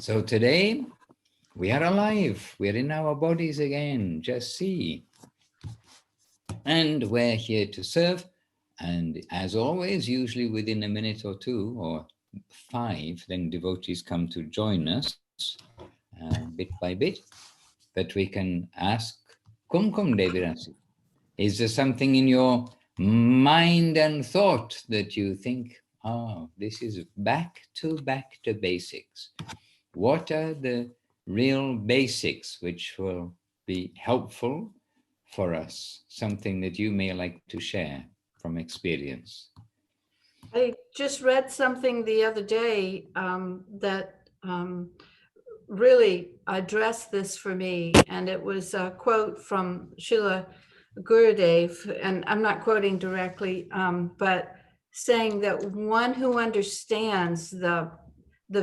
So today we are alive. We're in our bodies again. Just see. And we're here to serve. And as always, usually within a minute or two or 5, then devotees come to join us bit by bit. But we can ask, Kumkum Devirasi, is there something in your mind and thought that you think, oh, this is back to basics? What are the real basics which will be helpful for us? Something that you may like to share from experience. I just read something the other day that really addressed this for me, and it was a quote from Srila Gurudev, and I'm not quoting directly, but saying that one who understands the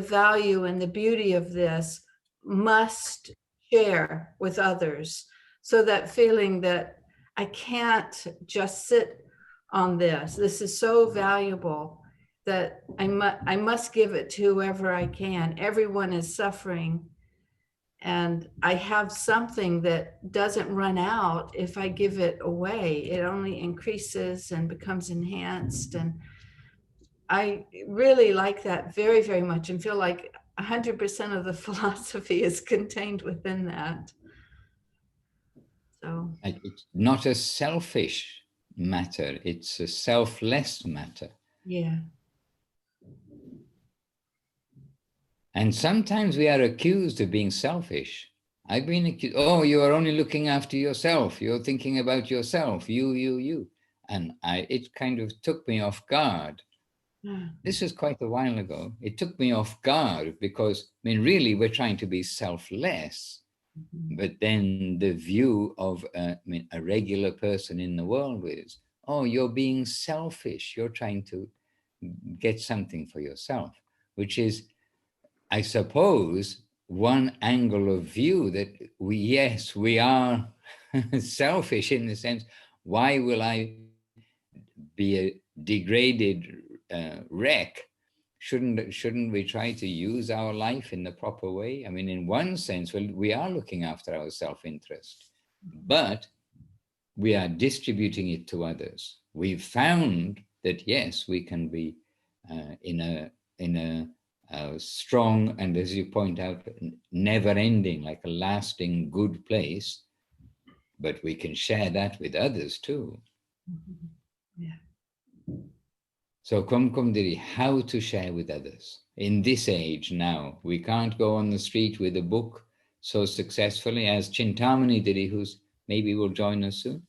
value and the beauty of this must share with others. So that feeling that I can't just sit on this. This is so valuable that I must give it to whoever I can. Everyone is suffering. And I have something that doesn't run out if I give it away. It only increases and becomes enhanced. And I really like that very, very much and feel like 100% of the philosophy is contained within that. So it's not a selfish matter, it's a selfless matter. Yeah. And sometimes we are accused of being selfish. I've been accused, oh, you are only looking after yourself. You're thinking about yourself, you. And it kind of took me off guard. Yeah. This was quite a while ago. It took me off guard because, I mean, really, we're trying to be selfless. Mm-hmm. But then the view of a regular person in the world is, oh, you're being selfish. You're trying to get something for yourself, which is, I suppose, one angle of view that we are selfish in the sense, why will I be a degraded wreck? Shouldn't we try to use our life in the proper way? I mean, in one sense, well, we are looking after our self-interest, but we are distributing it to others. We've found that, yes, we can be in a strong and, as you point out, never-ending, like a lasting good place, but we can share that with others too. Mm-hmm. Yeah. So Kumkumdiri, how to share with others? In this age now, we can't go on the street with a book so successfully as Chintamani Diri, who's maybe will join us soon.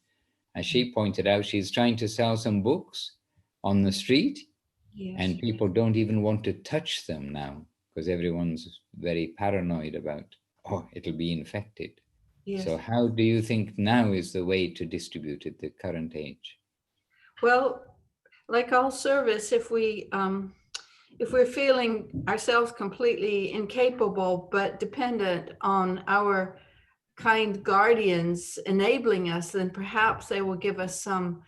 As she pointed out, she's trying to sell some books on the street. Yes. And people don't even want to touch them now because everyone's very paranoid about, oh, it'll be infected. Yes. So how do you think now is the way to distribute it, the current age? Well, like all service, if we're feeling ourselves completely incapable but dependent on our kind guardians enabling us, then perhaps they will give us some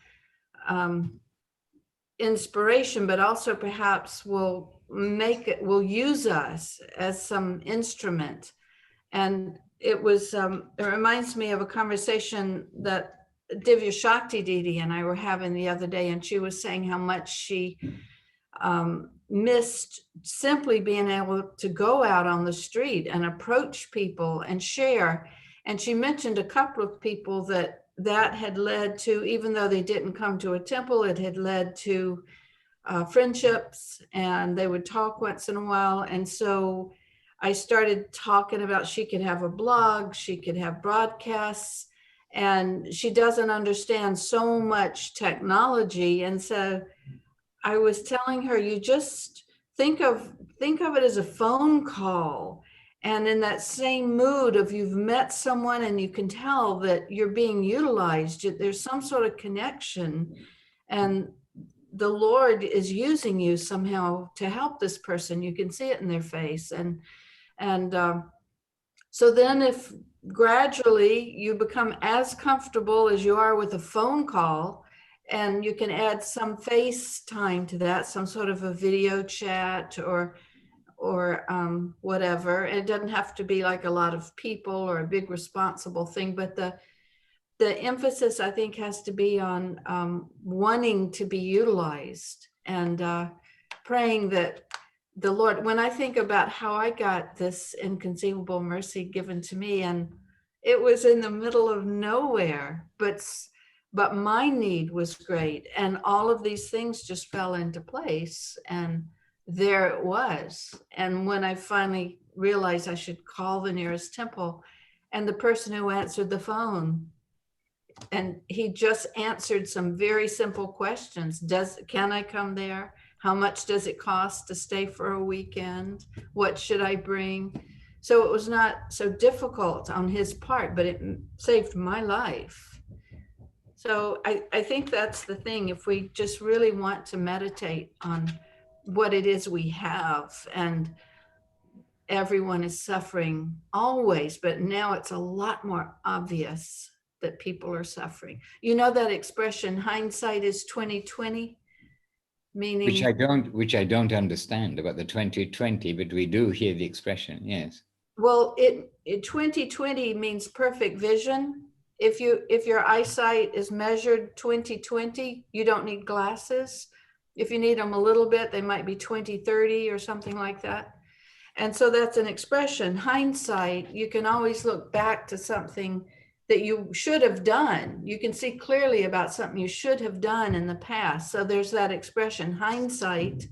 inspiration, but also perhaps will use us as some instrument. And it reminds me of a conversation that Divya Shakti Didi and I were having the other day, and she was saying how much she missed simply being able to go out on the street and approach people and share. And she mentioned a couple of people that had led to, even though they didn't come to a temple, it had led to friendships, and they would talk once in a while. And so I started talking about she could have a blog, she could have broadcasts, and she doesn't understand so much technology. And so I was telling her, you just think of it as a phone call. And in that same mood of you've met someone and you can tell that you're being utilized, there's some sort of connection, and the Lord is using you somehow to help this person. You can see it in their face. And so then if gradually you become as comfortable as you are with a phone call, and you can add some FaceTime to that, some sort of a video chat, or or whatever. It doesn't have to be like a lot of people or a big responsible thing, but the emphasis, I think, has to be on wanting to be utilized and praying that the Lord, when I think about how I got this inconceivable mercy given to me, and it was in the middle of nowhere, but my need was great, and all of these things just fell into place, and there it was. And when I finally realized I should call the nearest temple, and the person who answered the phone, and he just answered some very simple questions. Can I come there? How much does it cost to stay for a weekend? What should I bring? So it was not so difficult on his part, but it saved my life. So I think that's the thing. If we just really want to meditate on what it is we have, and everyone is suffering always, but now it's a lot more obvious that people are suffering. You know that expression, hindsight is 2020, meaning which I don't understand about the 2020, but we do hear the expression. Yes. well, it 2020 means perfect vision. If your eyesight is measured 2020, you don't need glasses. If you need them a little bit, they might be 2030 or something like that. And so that's an expression. Hindsight, you can always look back to something that you should have done. You can see clearly about something you should have done in the past. So there's that expression, hindsight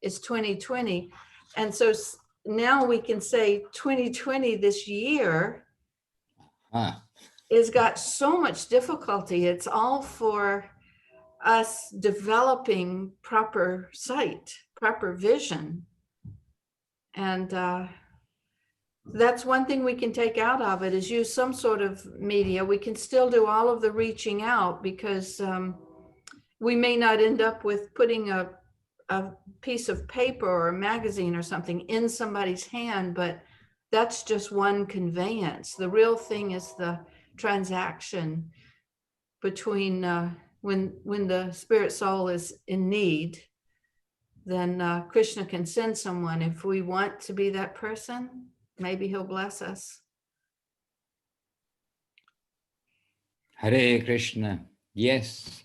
is 2020. And so now we can say 2020, this year, has got so much difficulty. It's all for us developing proper sight, proper vision. And that's one thing we can take out of it, is use some sort of media. We can still do all of the reaching out, because we may not end up with putting a piece of paper or a magazine or something in somebody's hand, but that's just one conveyance. The real thing is the transaction between when the spirit soul is in need, then Krishna can send someone. If we want to be that person, maybe he'll bless us. Hare Krishna. Yes.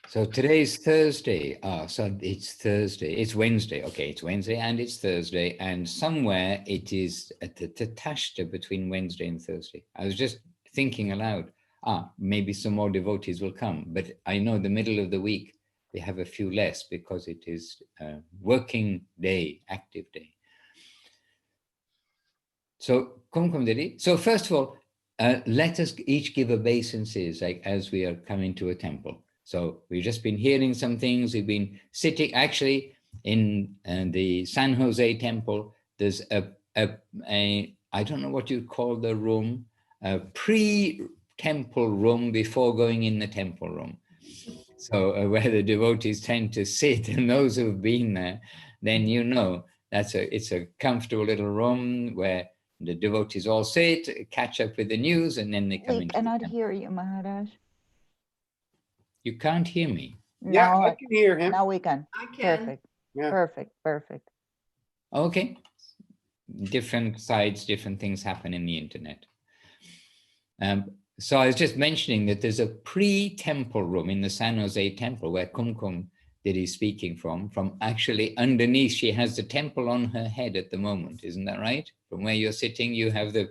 So today's Thursday. So it's Thursday. It's Wednesday. Okay, it's Wednesday and it's Thursday. And somewhere it is at the Tatashta between Wednesday and Thursday. I was just thinking aloud, maybe some more devotees will come. But I know the middle of the week, they have a few less, because it is a working day, active day. So, Kumkum Dedi. So first of all, let us each give obeisances, like as we are coming to a temple. So we've just been hearing some things. We've been sitting, actually, in the San Jose temple. There's a I don't know what you call the room, a pre-temple room before going in the temple room. So where the devotees tend to sit, and those who've been there, then you know it's a comfortable little room where the devotees all sit, catch up with the news, and then they come in. We cannot hear you, Maharaj. You can't hear me. Yeah, Now, I can hear him. now we can. I can. Perfect. Yeah. Perfect. Okay. Different sides, different things happen in the internet. So I was just mentioning that there's a pre-temple room in the San Jose temple where Kumkum Dedi is speaking from actually underneath. She has the temple on her head at the moment. Isn't that right? From where you're sitting, you have the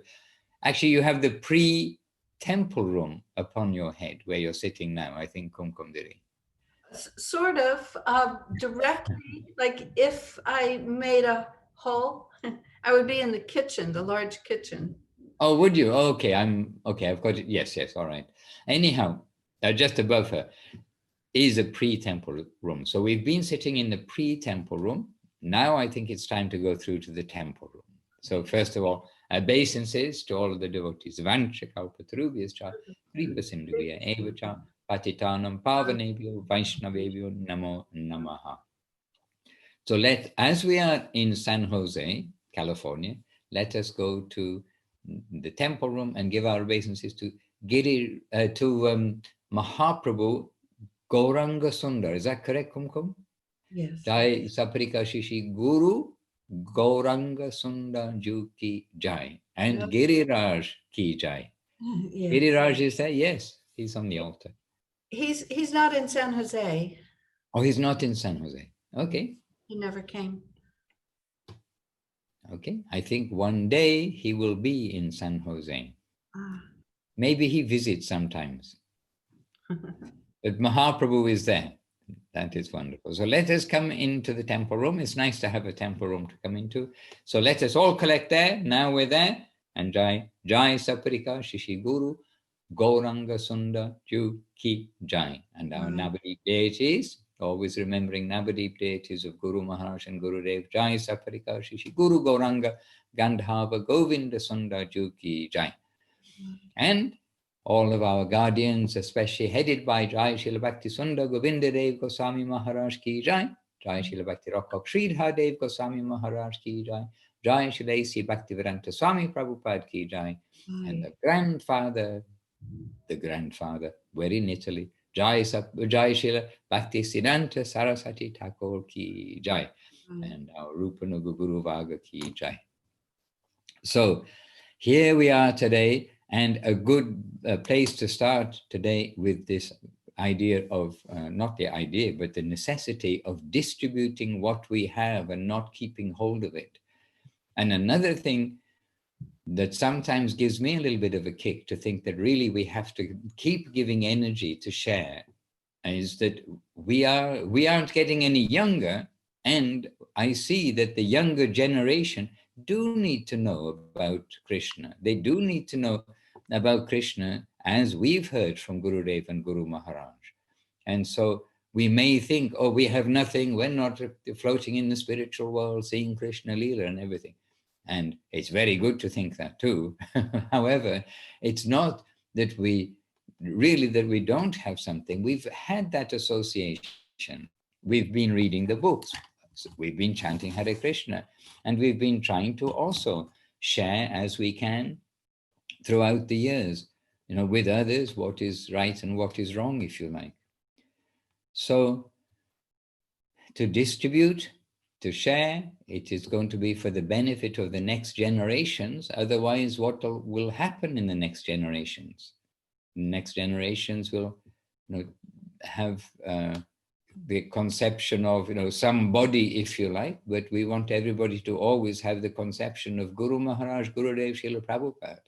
pre-temple room upon your head where you're sitting now, I think, Kumkum Dedi. Sort of directly, like if I made a hole, I would be in the kitchen, the large kitchen. Oh, would you? Okay, I've got it. Yes, all right. Anyhow, just above her is a pre-temple room. So we've been sitting in the pre-temple room. Now I think it's time to go through to the temple room. So first of all, obeisances to all of the devotees. Vancha kalpatarubhyascha kripasindhuvya evacha patitanam pavanebhyo vaishnavebhyo namo namaha. So as we are in San Jose, California, let us go to the temple room and give our obeisances to Mahaprabhu Gauranga Sundar. Is that correct, Kumkum? Yes. Jai Saprika Shishi Guru Gauranga Sundar Ju Ki Jai. And Yep. Giriraj Ki Jai. Yes. Giriraj is there? Yes, he's on the altar. He's not in San Jose. Oh, he's not in San Jose. Okay. He never came. Okay. I think one day he will be in San Jose. Ah. Maybe he visits sometimes. But Mahaprabhu is there. That is wonderful. So let us come into the temple room. It's nice to have a temple room to come into. So let us all collect there. Now we're there. And Jai Saprika Shishi Guru Gauranga Sunda Ju Ki Jai. And our Navadip deities, always remembering Navadip deities of Guru Maharaj and Guru Dev. Jai Saprika Shishi Guru Gauranga Gandhava Govinda Sunda Ju Ki Jai. And all of our guardians, especially headed by Jai Srila Bhakti Sundar Govinda Dev Goswami Maharaj Ki Jai, Jai Srila Bhakti Rakshak Sridhar Dev Goswami Maharaj Ki Jai, Jai Srila A.C. Bhaktivedanta Swami Prabhupada Ki Jai, and the grandfather, we're in Italy, Jai Srila Bhakti Siddhanta Saraswati Thakur Ki Jai, and our Rupanuga Guru Vaga Ki Jai. So here we are today. And a good place to start today with this idea of, not the idea, but the necessity of distributing what we have and not keeping hold of it. And another thing that sometimes gives me a little bit of a kick to think that really we have to keep giving energy to share is that we aren't getting any younger. And I see that the younger generation do need to know about Krishna. They do need to know about Krishna as we've heard from Gurudev and Guru Maharaj. And so we may think, oh, we have nothing. We're not floating in the spiritual world, seeing Krishna Leela and everything. And it's very good to think that too. However, it's not that we don't have something. We've had that association. We've been reading the books. We've been chanting Hare Krishna. And we've been trying to also share as we can throughout the years, with others, what is right and what is wrong, if you like. So to distribute, to share, it is going to be for the benefit of the next generations. Otherwise, what will happen in the next generations? The next generations will have the conception of somebody, if you like, but we want everybody to always have the conception of Guru Maharaj, Gurudev, Srila Prabhupada.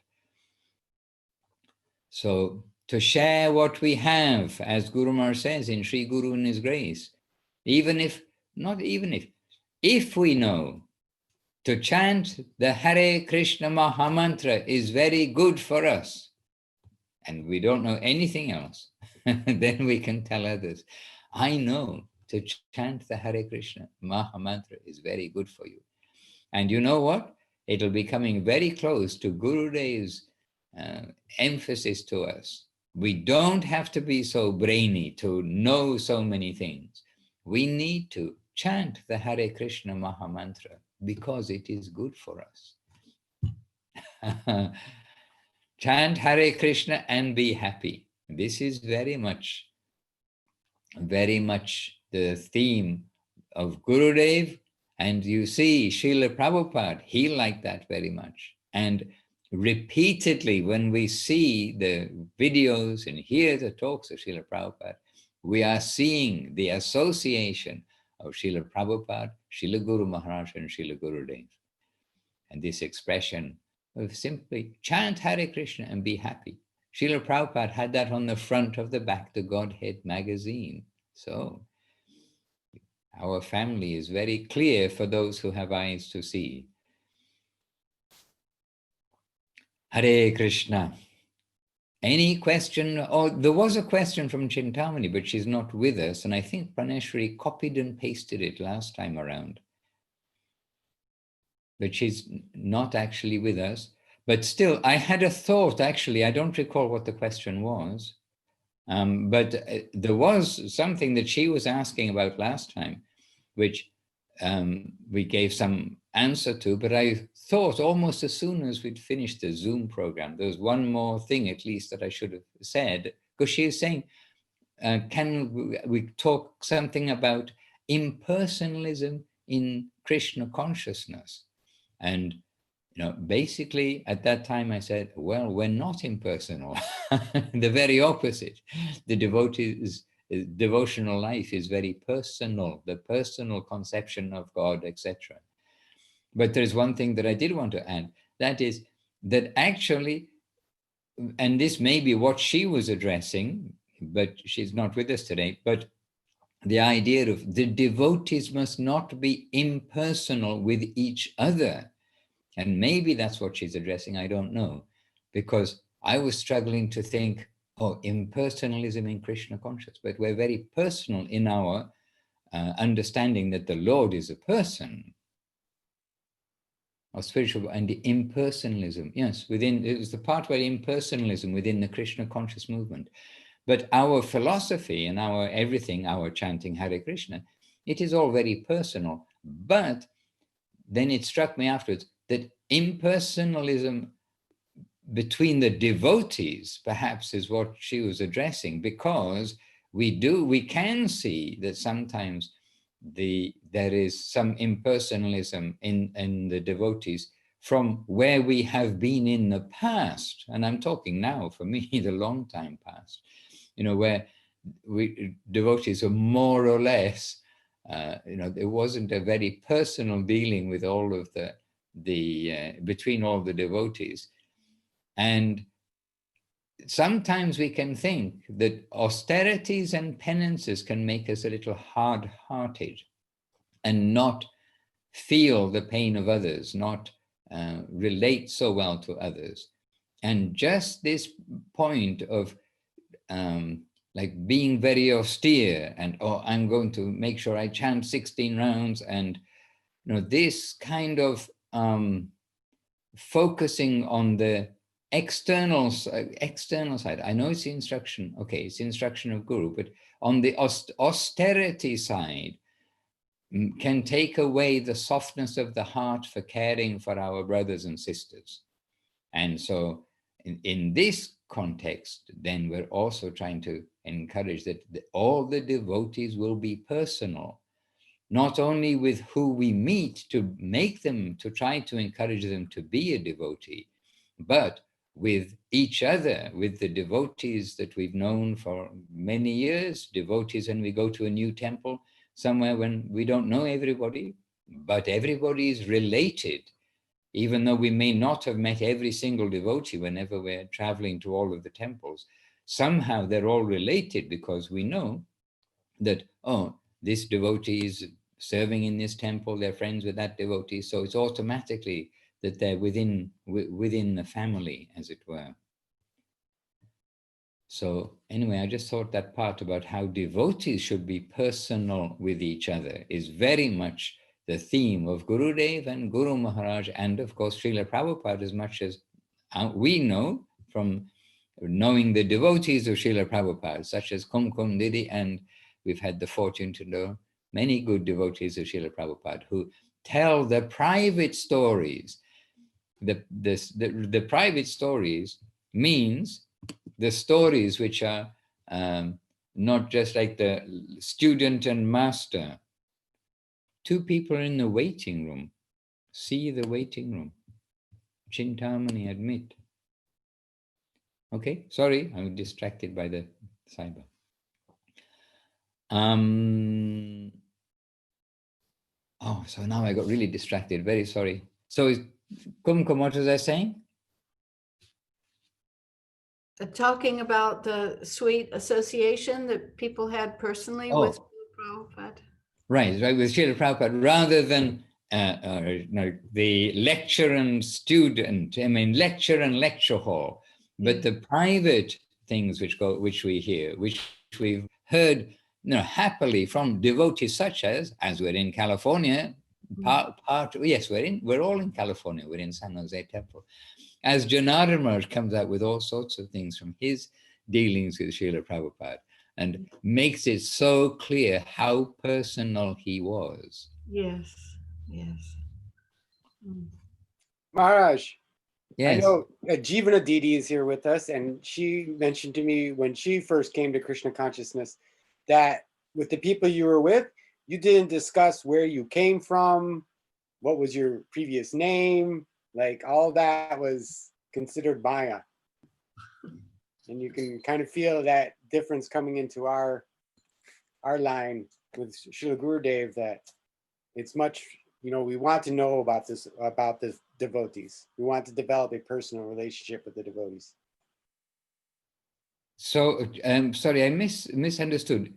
So to share what we have, as Guru Maharaj says in Sri Guru in His Grace, if we know to chant the Hare Krishna Mahamantra is very good for us, and we don't know anything else, then we can tell others, I know to chant the Hare Krishna Mahamantra is very good for you. And you know what? It'll be coming very close to Gurudev's emphasis to us. We don't have to be so brainy to know so many things. We need to chant the Hare Krishna Mahamantra because it is good for us. Chant Hare Krishna and be happy. This is very much the theme of Gurudev. And you see, Srila Prabhupada, he liked that very much. And repeatedly, when we see the videos and hear the talks of Srila Prabhupada, we are seeing the association of Srila Prabhupada, Srila Guru Maharaj, and Srila Gurudev. And this expression of simply chant Hare Krishna and be happy. Srila Prabhupada had that on the front of the Back to Godhead magazine. So our family is very clear for those who have eyes to see. Hare Krishna. Any question? Oh, there was a question from Chintamani, but she's not with us. And I think Praneshwari copied and pasted it last time around. But she's not actually with us. But still, I had a thought, actually. I don't recall what the question was. But there was something that she was asking about last time, which we gave some answer to, but I thought almost as soon as we'd finished the Zoom program, there was one more thing at least that I should have said, because she is saying, can we talk something about impersonalism in Krishna consciousness? And basically at that time I said, well, we're not impersonal. The very opposite. The devotional life is very personal, the personal conception of God, etc. But there's one thing that I did want to add, that is that actually, and this may be what she was addressing, but she's not with us today, but the idea of the devotees must not be impersonal with each other. And maybe that's what she's addressing, I don't know, because I was struggling to think, oh, impersonalism in Krishna consciousness, but we're very personal in our understanding that the Lord is a person, or spiritual, and the impersonalism, yes, within, it was the part where impersonalism within the Krishna conscious movement. But our philosophy and our everything, our chanting Hare Krishna, it is all very personal. But then it struck me afterwards that impersonalism between the devotees perhaps is what she was addressing, because we can see that sometimes there is some impersonalism in the devotees from where we have been in the past. And I'm talking now, for me, the long time past, where devotees are more or less, there wasn't a very personal dealing with all of between all the devotees. And sometimes we can think that austerities and penances can make us a little hard-hearted and not feel the pain of others, not relate so well to others. And just this point of like being very austere and, oh, I'm going to make sure I chant 16 rounds, and this kind of focusing on the external side. I know it's the instruction, okay, it's the instruction of Guru, but on the austerity side can take away the softness of the heart for caring for our brothers and sisters. And so in this context, then we're also trying to encourage that all the devotees will be personal, not only with who we meet to make them, to try to encourage them to be a devotee, but with each other, with the devotees that we've known for many years, devotees when we go to a new temple somewhere when we don't know everybody, but everybody is related, even though we may not have met every single devotee whenever we're traveling to all of the temples. Somehow they're all related because we know that, oh, this devotee is serving in this temple, they're friends with that devotee, so it's automatically that they're within the family, as it were. So anyway, I just thought that part about how devotees should be personal with each other is very much the theme of Gurudev and Guru Maharaj, and of course Srila Prabhupada, as much as we know from knowing the devotees of Srila Prabhupada, such as Kumkum Didi, and we've had the fortune to know many good devotees of Srila Prabhupada who tell the private stories. The private stories means the stories which are not just like the student and master. Two people are in the waiting room. See the waiting room. Chintamani, admit. Okay, sorry, I'm distracted by the cyber. Oh, so now I got really distracted. Very sorry. So, Kumkum, what was I saying? Talking about the sweet association that people had personally with Prabhupada. Right, with Srila Prabhupada, rather than the lecture and student, lecture and lecture hall, but the private things which we hear, which we've heard happily from devotees such as we're in California, we're all in California, we're in San Jose Temple. As Janardhan Maharaj comes out with all sorts of things from his dealings with Srila Prabhupada and makes it so clear how personal he was. Yes, yes. Maharaj, I Yes. know Jivana Didi is here with us, and she mentioned to me when she first came to Krishna consciousness that with the people you were with, you didn't discuss where you came from, what was your previous name, like all that was considered Maya. And you can kind of feel that difference coming into our line with Srila Gurudev, that it's much, we want to know about the devotees. We want to develop a personal relationship with the devotees. So, sorry, I misunderstood.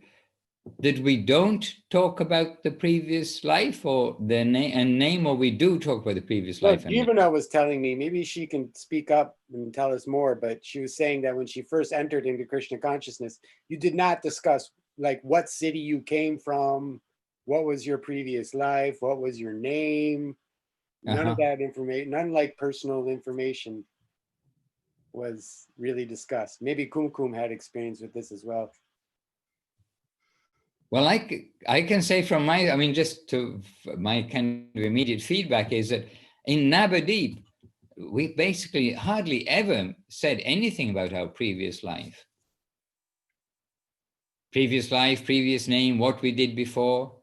That we don't talk about the previous life or the name, or we do talk about the previous Well, life and name? Jivana was telling me, maybe she can speak up and tell us more, but she was saying that when she first entered into Krishna consciousness, you did not discuss like what city you came from, what was your previous life, what was your name. None of that information, none like personal information was really discussed. Maybe Kumkum had experience with this as well. Well, I can say from just to my kind of immediate feedback is that in Navadip, we basically hardly ever said anything about our previous life. Previous life, previous name, what we did before,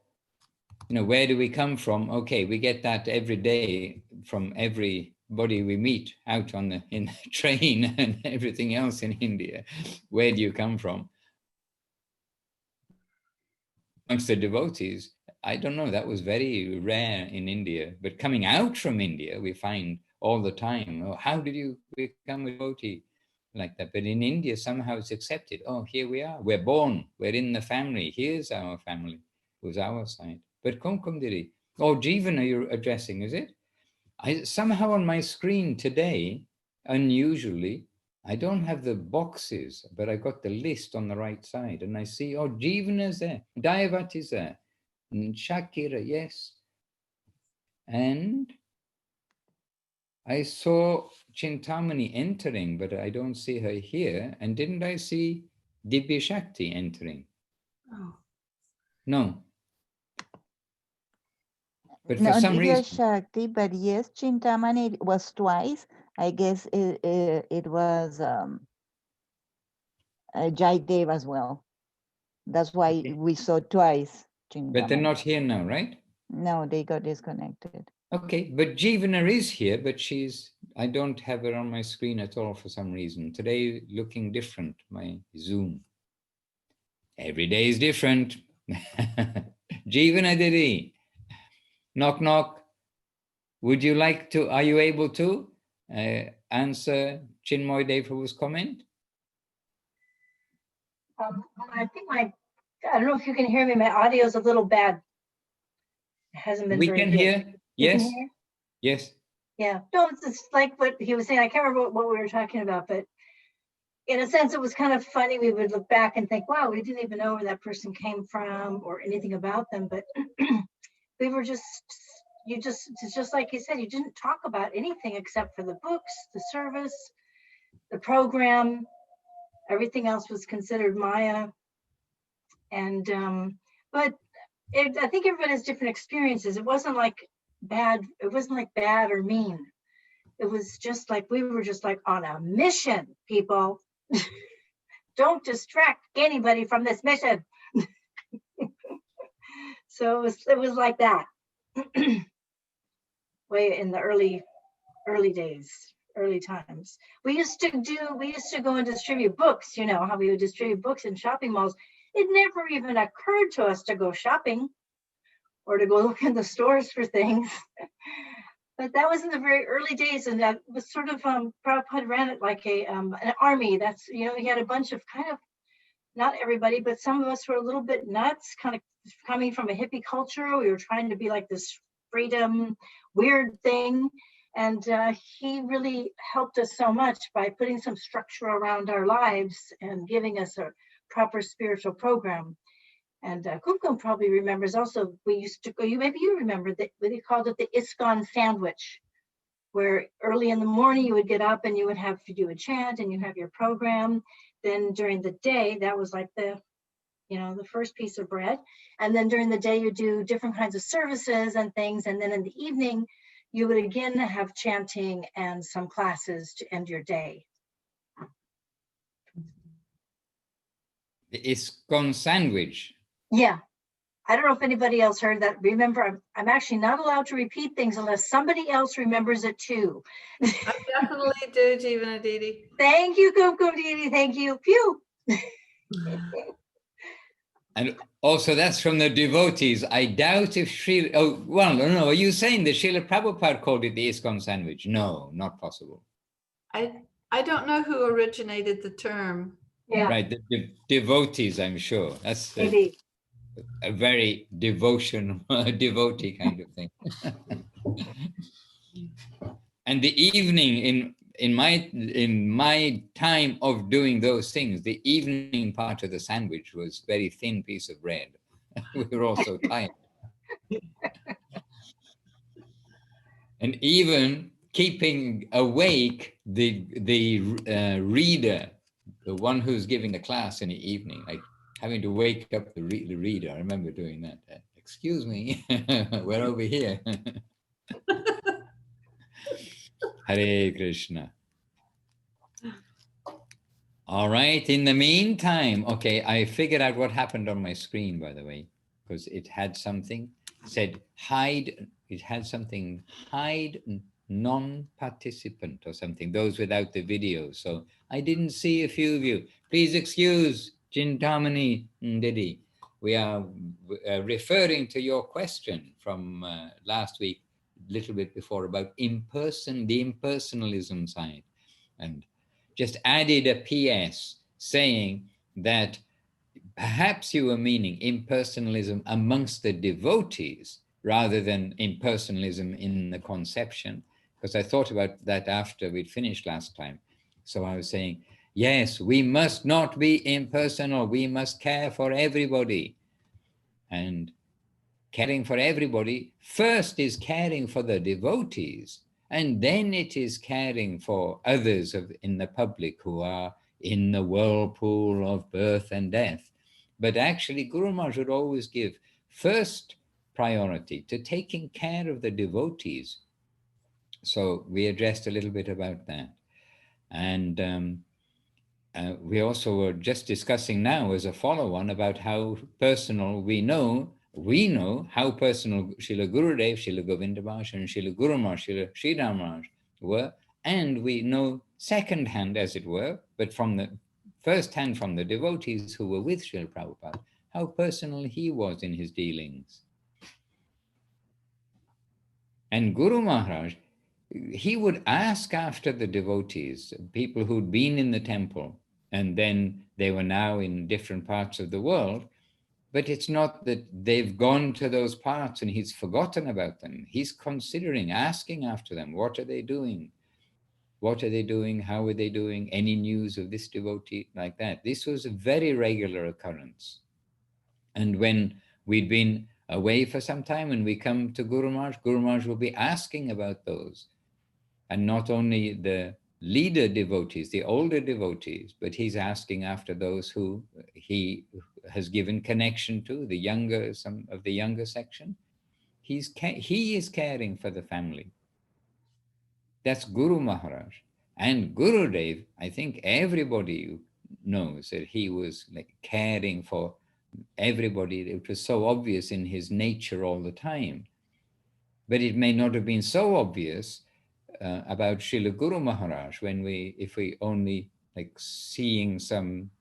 where do we come from? Okay, we get that every day from everybody we meet out in the train and everything else in India. Where do you come from? Amongst the devotees, I don't know, that was very rare in India. But coming out from India, we find all the time, oh, how did you become a devotee? Like that. But in India, somehow it's accepted. Oh, here we are. We're born. We're in the family. Here's our family. It was our side. But Kumkum Diri. Oh, Jivana you're addressing, is it? Somehow on my screen today, unusually, I don't have the boxes, but I got the list on the right side, and I see, oh, Jivana's there, Dayavati's there, and Shakira, yes. And I saw Chintamani entering, but I don't see her here. And didn't I see Dibya Shakti entering? Oh. No. But for No, some Divya reason, Shakti, but yes, Chintamani was twice. I guess it was Jaidev as well. That's why okay. we saw twice But they're Chintamani. not here now, right? No, they got disconnected. Okay, but Jivana is here, but I don't have her on my screen at all for some reason. Today, looking different, my Zoom. Every day is different. Jivana Didi, knock, knock. Would you like to, are you able to answer Chinmoy Deva's comment? I think I don't know if you can hear me. My audio is a little bad. It hasn't been We very can good. hear. You can Yes. hear? Yes. Yeah. No, it's like what he was saying. I can't remember what we were talking about, but in a sense, it was kind of funny. We would look back and think, wow, we didn't even know where that person came from or anything about them. But we were it's just like you said, you didn't talk about anything except for the books, the service, the program. Everything else was considered Maya. And, but I think everyone has different experiences. It wasn't like bad. It wasn't like bad or mean. It was just like, we were just like on a mission, people. Don't distract anybody from this mission. So it was like that. Way in the early days, early times. We used to go and distribute books, how we would distribute books in shopping malls. It never even occurred to us to go shopping or to go look in the stores for things. But that was in the very early days, and that was sort of Prabhupada ran it like an army. That's he had a bunch of kind of, not everybody, but some of us were a little bit nuts, kind of coming from a hippie culture. We were trying to be like this freedom, weird thing. And he really helped us so much by putting some structure around our lives and giving us a proper spiritual program. And Kumkum probably remembers also, we used to go, maybe you remember that they called it the ISKCON sandwich, where early in the morning you would get up and you would chant and you have your program. Then during the day, that was like the first piece of bread. And then during the day you do different kinds of services and things. And then in the evening, you would again have chanting and some classes to end your day. The ISKCON sandwich. Yeah. I don't know if anybody else heard that. Remember, I'm actually not allowed to repeat things unless somebody else remembers it too. I definitely do, Jeevan Aditi. Thank you, Kum Didi. Thank you. Phew. And also that's from the devotees. I doubt if Srila, oh, well, no, are you saying that Srila Prabhupada called it the ISKCON sandwich? No, not possible. I don't know who originated the term. Yeah, Right, the devotees, I'm sure. That's maybe. a very devotee kind of thing. And the evening in my time of doing those things, the evening part of the sandwich was very thin piece of bread. We were all so tired. And even keeping awake the reader, the one who's giving the class in the evening, like having to wake up the reader. I remember doing that. Excuse me, we're over here. Hare Krishna. All right, in the meantime, okay, I figured out what happened on my screen, by the way, because it had something, said hide, it had something, hide non-participant or something, those without the video. So I didn't see a few of you. Please excuse Chintamani Didi. We are referring to your question from last week, a little bit before, about the impersonalism side. And just added a PS saying that perhaps you were meaning impersonalism amongst the devotees rather than impersonalism in the conception, because I thought about that after we'd finished last time. So I was saying, yes, we must not be impersonal. We must care for everybody. And caring for everybody first is caring for the devotees, and then it is caring for others in the public who are in the whirlpool of birth and death. But actually, Guru Maharaj would always give first priority to taking care of the devotees. So we addressed a little bit about that. And we also were just discussing now as a follow-on about how personal we know how personal Srila Gurudev, Srila Govinda Maharaj, and Srila Guru Maharaj, Srila Sridhar Maharaj were, and we know second-hand, as it were, but from the first-hand from the devotees who were with Srila Prabhupada, how personal he was in his dealings. And Guru Maharaj, he would ask after the devotees, people who'd been in the temple, and then they were now in different parts of the world. But it's not that they've gone to those parts and he's forgotten about them. He's considering, asking after them. What are they doing? What are they doing? How are they doing? Any news of this devotee? Like that. This was a very regular occurrence. And when we'd been away for some time and we come to Guru Maharaj will be asking about those. And not only the leader devotees, the older devotees, but he's asking after those who he has given connection to, the younger, some of the younger section. He is caring for the family. That's Guru Maharaj. And Gurudev, I think everybody knows that he was like caring for everybody. It was so obvious in his nature all the time. But it may not have been so obvious about Srila Guru Maharaj if we only like seeing some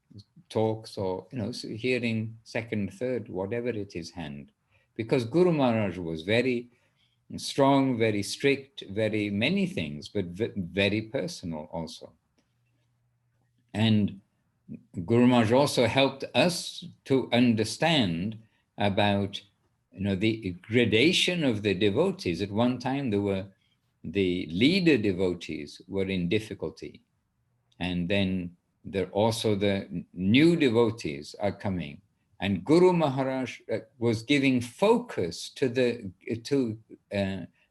talks or hearing second, third, whatever it is hand, because Guru Maharaj was very strong, very strict, very many things, but very personal also. And Guru Maharaj also helped us to understand about the gradation of the devotees. At one time there were the leader devotees were in difficulty. And then also the new devotees are coming. And Guru Maharaj was giving focus to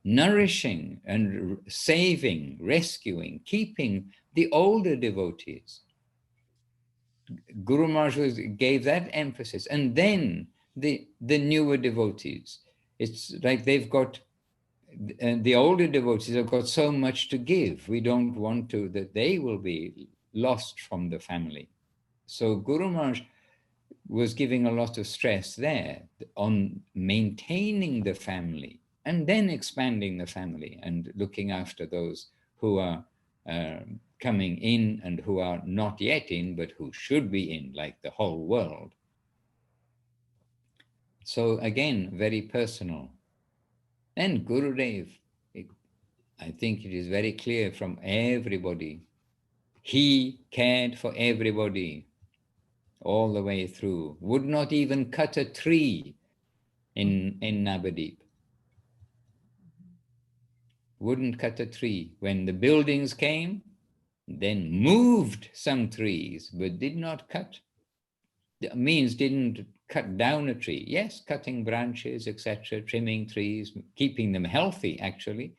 nourishing and saving, rescuing, keeping the older devotees. Guru Maharaj gave that emphasis. And then the newer devotees. It's like they've got and the older devotees have got so much to give. We don't want to that they will be lost from the family. So Guru Maharaj was giving a lot of stress there on maintaining the family and then expanding the family and looking after those who are coming in and who are not yet in, but who should be in, like the whole world. So again, very personal. And Gurudev, I think it is very clear from everybody, he cared for everybody all the way through, would not even cut a tree in Navadip. Wouldn't cut a tree. When the buildings came, then moved some trees, but did not cut. That means didn't cut down a tree. Yes, cutting branches, etc., trimming trees, keeping them healthy, actually,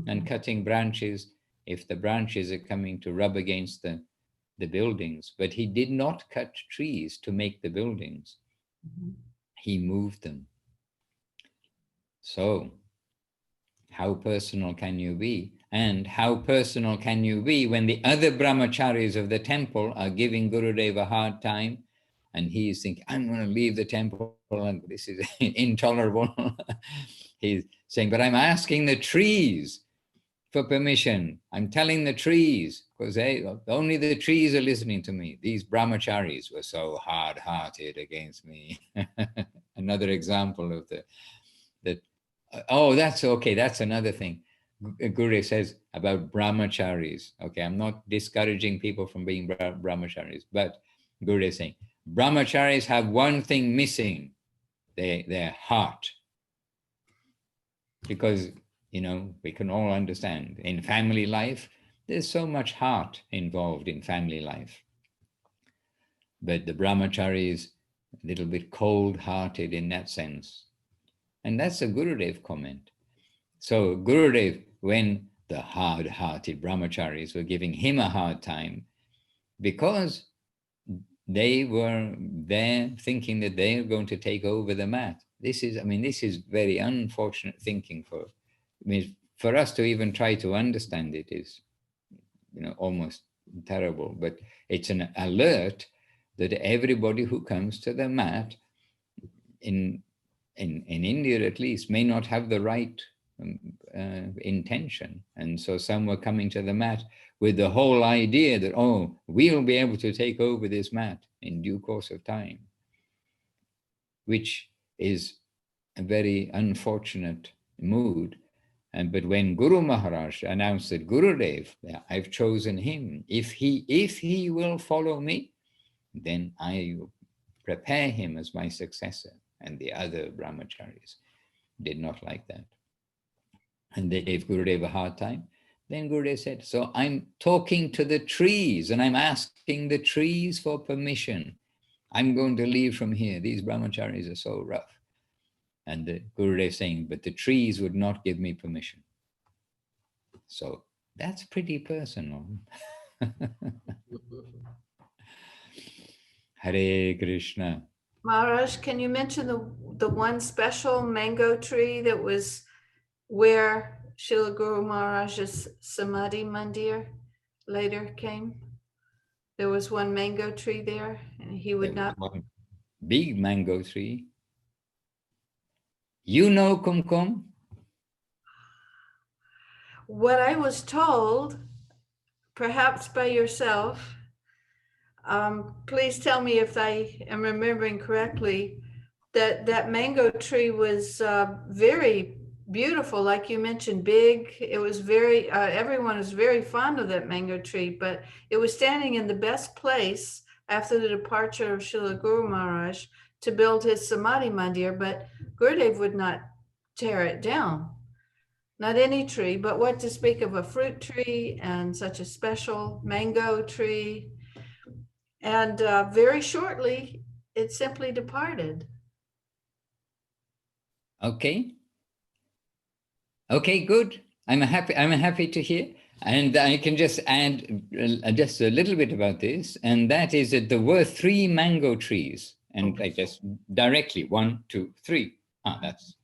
and cutting branches if the branches are coming to rub against the buildings. But he did not cut trees to make the buildings. He moved them. So, how personal can you be? And how personal can you be when the other brahmacharis of the temple are giving Gurudev a hard time, and he is thinking, I'm going to leave the temple, and this is intolerable. He's saying, but I'm asking the trees for permission. I'm telling the trees, because only the trees are listening to me. These brahmacharis were so hard-hearted against me. Another example of that. Oh, that's okay. That's another thing. Guru says about brahmacharis. Okay, I'm not discouraging people from being brahmacharis, but Guru is saying brahmacharis have one thing missing: their heart. Because, you know, we can all understand in family life, there's so much heart involved in family life. But the brahmachari is a little bit cold-hearted in that sense. And that's a Gurudev comment. So Gurudev, when the hard-hearted brahmacharis were giving him a hard time, because they were there thinking that they are going to take over the mat. This is very unfortunate thinking for us to even try to understand it is, almost terrible. But it's an alert that everybody who comes to the mat in India at least may not have the right intention. And so some were coming to the mat with the whole idea that, oh, we'll be able to take over this mat in due course of time, which is a very unfortunate mood. But when Guru Maharaj announced that Gurudev, I've chosen him, if he will follow me, then I will prepare him as my successor. And the other brahmacharis did not like that. And they gave Gurudev a hard time. Then Gurudev said, so I'm talking to the trees and I'm asking the trees for permission. I'm going to leave from here. These brahmacharis are so rough. And the Gurudev saying, but the trees would not give me permission. So that's pretty personal. Hare Krishna. Maharaj, can you mention the one special mango tree that was where Srila Guru Maharaj's Samadhi Mandir later came? There was one mango tree there, and he would There not. was one big mango tree. You know Kumkum? What I was told, perhaps by yourself, please tell me if I am remembering correctly, that mango tree was very beautiful, like you mentioned, big. It was very, everyone was very fond of that mango tree, but it was standing in the best place after the departure of Srila Guru Maharaj to build his Samadhi Mandir, but Gurudev would not tear it down. Not any tree, but what to speak of a fruit tree and such a special mango tree. And very shortly, it simply departed. Okay. Okay, good. I'm happy to hear. And I can just add just a little bit about this. And that is that there were 3 mango trees. And I just directly, 1, 2, 3. That's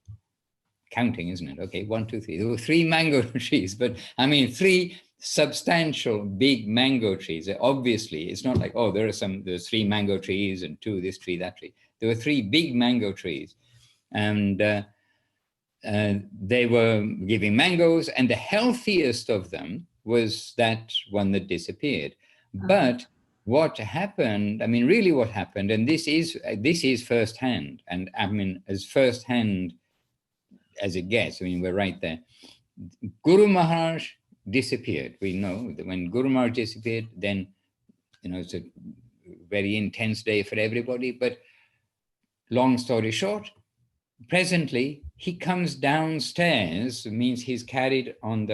counting, isn't it? Okay, 1, 2, 3. There were 3 mango trees, but I mean 3 substantial big mango trees. Obviously, it's not like, oh, there's 3 mango trees and 2 this tree, that tree. There were 3 big mango trees, and they were giving mangoes, and the healthiest of them was that one that disappeared. But what happened, I mean, really what happened, and this is firsthand, and I mean, as firsthand as it gets, I mean, we're right there. Guru Maharaj disappeared. We know that when Guru Maharaj disappeared, then, it's a very intense day for everybody. But long story short, presently he comes downstairs, means he's carried on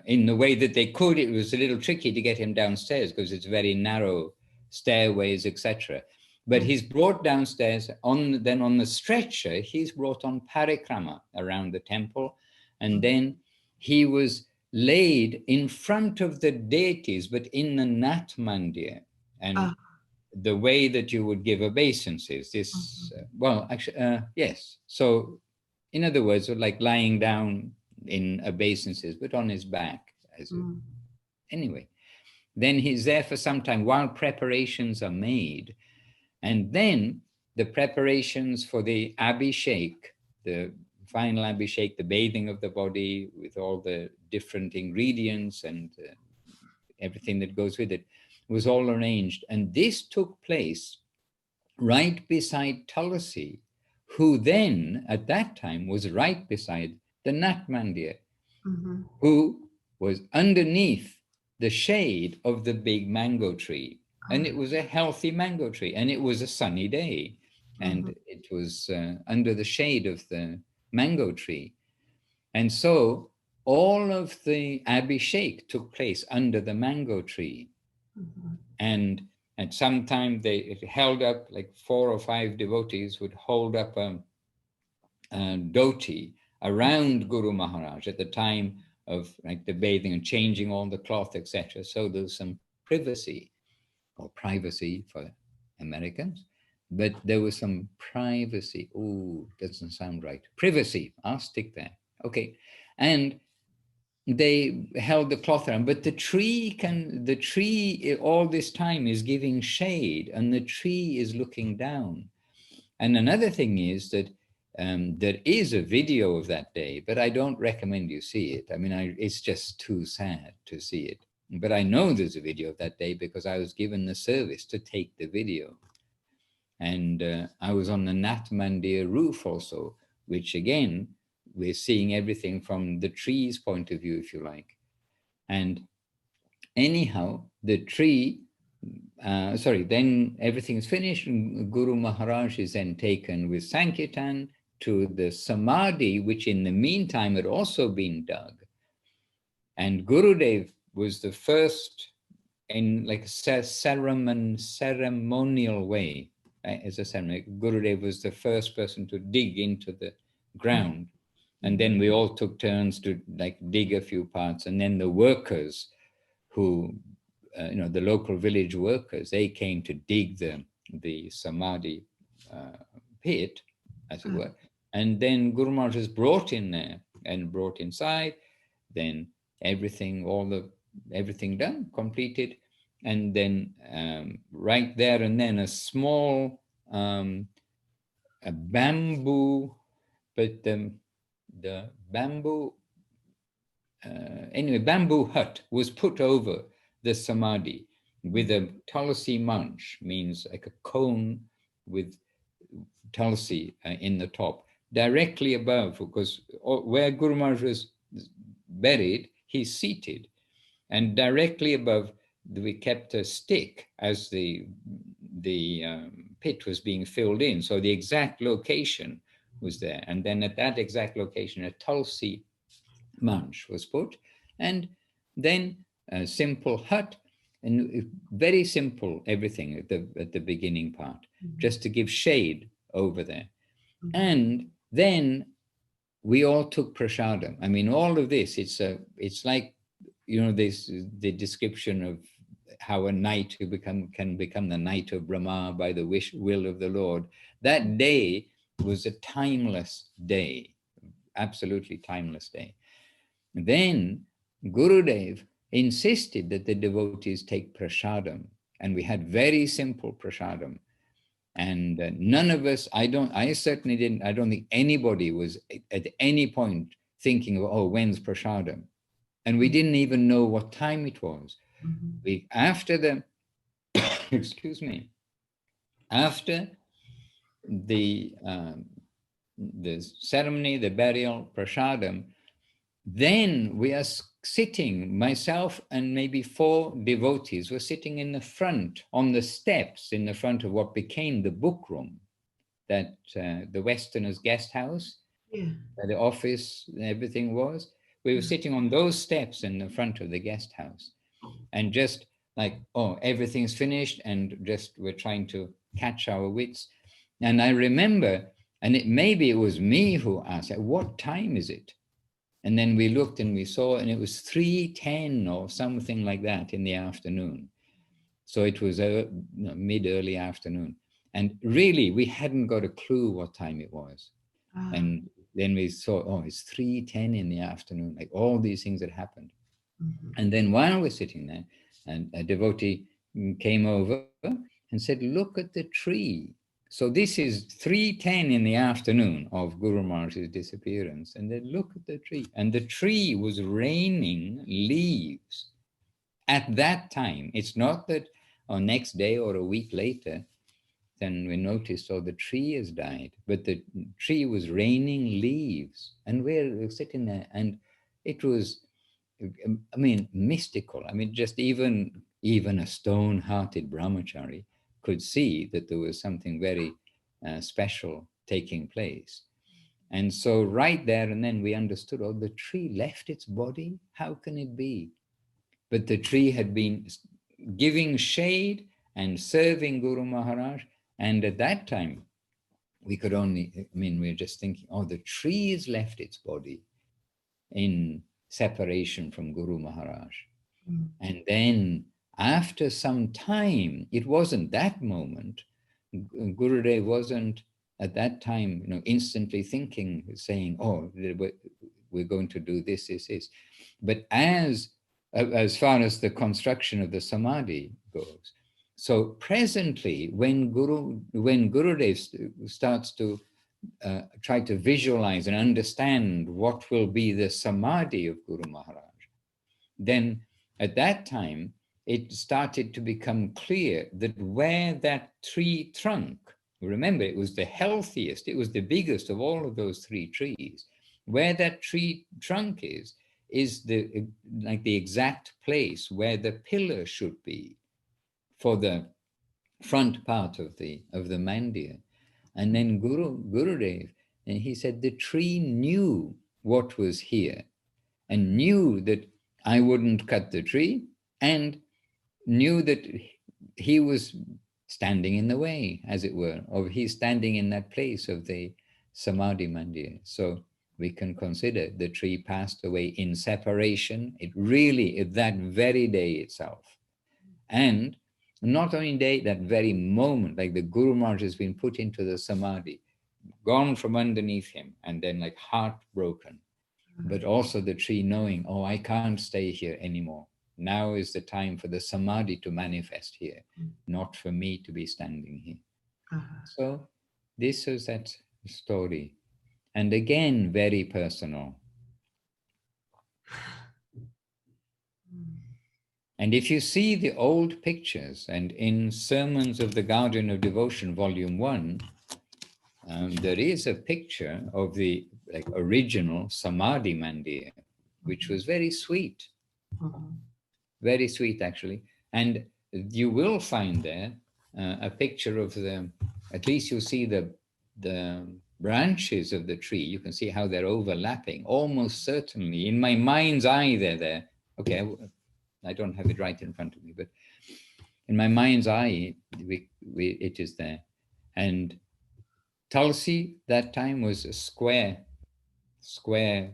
in the way that they could. It was a little tricky to get him downstairs because it's very narrow stairways, etc. But he's brought downstairs, then on the stretcher, he's brought on parikrama around the temple. And then he was laid in front of the deities, but in the Nat Mandir. And the way that you would give obeisances, this, well, actually, yes. So in other words, like lying down in obeisances, but on his back. Anyway, then he's there for some time while preparations are made. And then the preparations for the Abhishek, the final Abhishek, the bathing of the body with all the different ingredients and everything that goes with it, was all arranged. And this took place right beside Tulasi, who then, at that time, was right beside the Nat Mandir, who was underneath the shade of the big mango tree. And it was a healthy mango tree, and it was a sunny day, and it was under the shade of the mango tree. And so all of the Abhishek took place under the mango tree. And at some time it held up, like 4 or 5 devotees would hold up a dhoti around Guru Maharaj at the time of like the bathing and changing all the cloth, etc. So there's some privacy, or privacy for Americans, but there was some privacy. Oh, doesn't sound right. Privacy, I'll stick there. Okay. And they held the cloth around, but the tree all this time is giving shade, and the tree is looking down. And another thing is that there is a video of that day, but I don't recommend you see it. I mean, it's just too sad to see it. But I know there's a video of that day because I was given the service to take the video. And I was on the Nat Mandir roof also, which again, we're seeing everything from the tree's point of view, if you like. And anyhow, the tree, then everything's finished. And Guru Maharaj is then taken with Sankirtan to the Samadhi, which in the meantime had also been dug. And Gurudev was the first in like a ceremonial way, right? As a ceremony. Gurudev was the first person to dig into the ground. And then we all took turns to like dig a few parts. And then the workers who, the local village workers, they came to dig the Samadhi pit, as it were. And then Guru Maharaj is brought in there and brought inside. Then everything done, completed. And then right there and then a small a bamboo, but the bamboo, bamboo hut was put over the Samadhi with a Tulasi manch, means like a cone with Tulasi in the top, directly above, because where Guru Maharaj was buried, he's seated. And directly above, we kept a stick as the pit was being filled in. So the exact location was there. And then at that exact location, a Tulsi manch was put. And then a simple hut, and very simple everything at the beginning part, just to give shade over there. And then we all took prasadam. I mean, all of this, it's like, the description of how a knight can become the knight of Brahma by the will of the Lord. That day, was a timeless day, absolutely timeless day. Then Gurudev insisted that the devotees take prasadam, and we had very simple prasadam. And none of us, I certainly didn't, I don't think anybody was at any point thinking of, oh, when's prasadam? And we didn't even know what time it was. We, after the, excuse me, after the ceremony, the burial, prasadam, then we are sitting, myself and maybe 4 devotees were sitting in the front, on the steps in the front of what became the book room, that the Westerners guest house, where the office and everything was. We were sitting on those steps in the front of the guest house, and just like, oh, everything's finished, and just we're trying to catch our wits. And I remember, and maybe it was me who asked, what time is it? And then we looked and we saw, and it was 3:10 or something like that in the afternoon. So it was mid-early afternoon. And really, we hadn't got a clue what time it was. And then we saw, oh, it's 3:10 in the afternoon, like all these things had happened. And then while we're sitting there, and a devotee came over and said, look at the tree. So this is 3:10 in the afternoon of Guru Maharaj's disappearance. And then look at the tree. And the tree was raining leaves at that time. It's not that on next day or a week later, then we noticed, oh, the tree has died. But the tree was raining leaves. And we're sitting there, and it was, I mean, mystical. I mean, just even a stone-hearted brahmachari could see that there was something very special taking place. And so right there and then we understood, oh, the tree left its body? How can it be? But the tree had been giving shade and serving Guru Maharaj. And at that time, we could only, I mean, we were just thinking, oh, the tree has left its body in separation from Guru Maharaj. And then after some time, it wasn't that moment, Gurudev wasn't at that time, you know, instantly thinking, saying, oh, we're going to do this, this, this. But as far as the construction of the samadhi goes, so presently, when Gurudev starts to try to visualize and understand what will be the samadhi of Guru Maharaj, then at that time, it started to become clear that where that tree trunk, remember, it was the healthiest, it was the biggest of all of those 3 trees, where that tree trunk is the like the exact place where the pillar should be for the front part of the mandir. And then Gurudev, and he said the tree knew what was here and knew that I wouldn't cut the tree, and knew that he was standing in the way, as it were, or he's standing in that place of the Samadhi Mandir. So we can consider the tree passed away in separation, it really, that very day itself. And not only day, that very moment, like the Guru Maharaj has been put into the Samadhi, gone from underneath him, and then like heartbroken. But also the tree knowing, oh, I can't stay here anymore. Now is the time for the samadhi to manifest here, not for me to be standing here. So this is that story. And again, very personal. And if you see the old pictures, and in Sermons of the Guardian of Devotion, Volume 1, there is a picture of the original Samadhi Mandir, which was very sweet. Very sweet, actually. And you will find there a picture of at least you'll see the branches of the tree. You can see how they're overlapping, almost certainly. In my mind's eye, they're there. Okay, I don't have it right in front of me, but in my mind's eye, it is there. And Tulsi that time was a square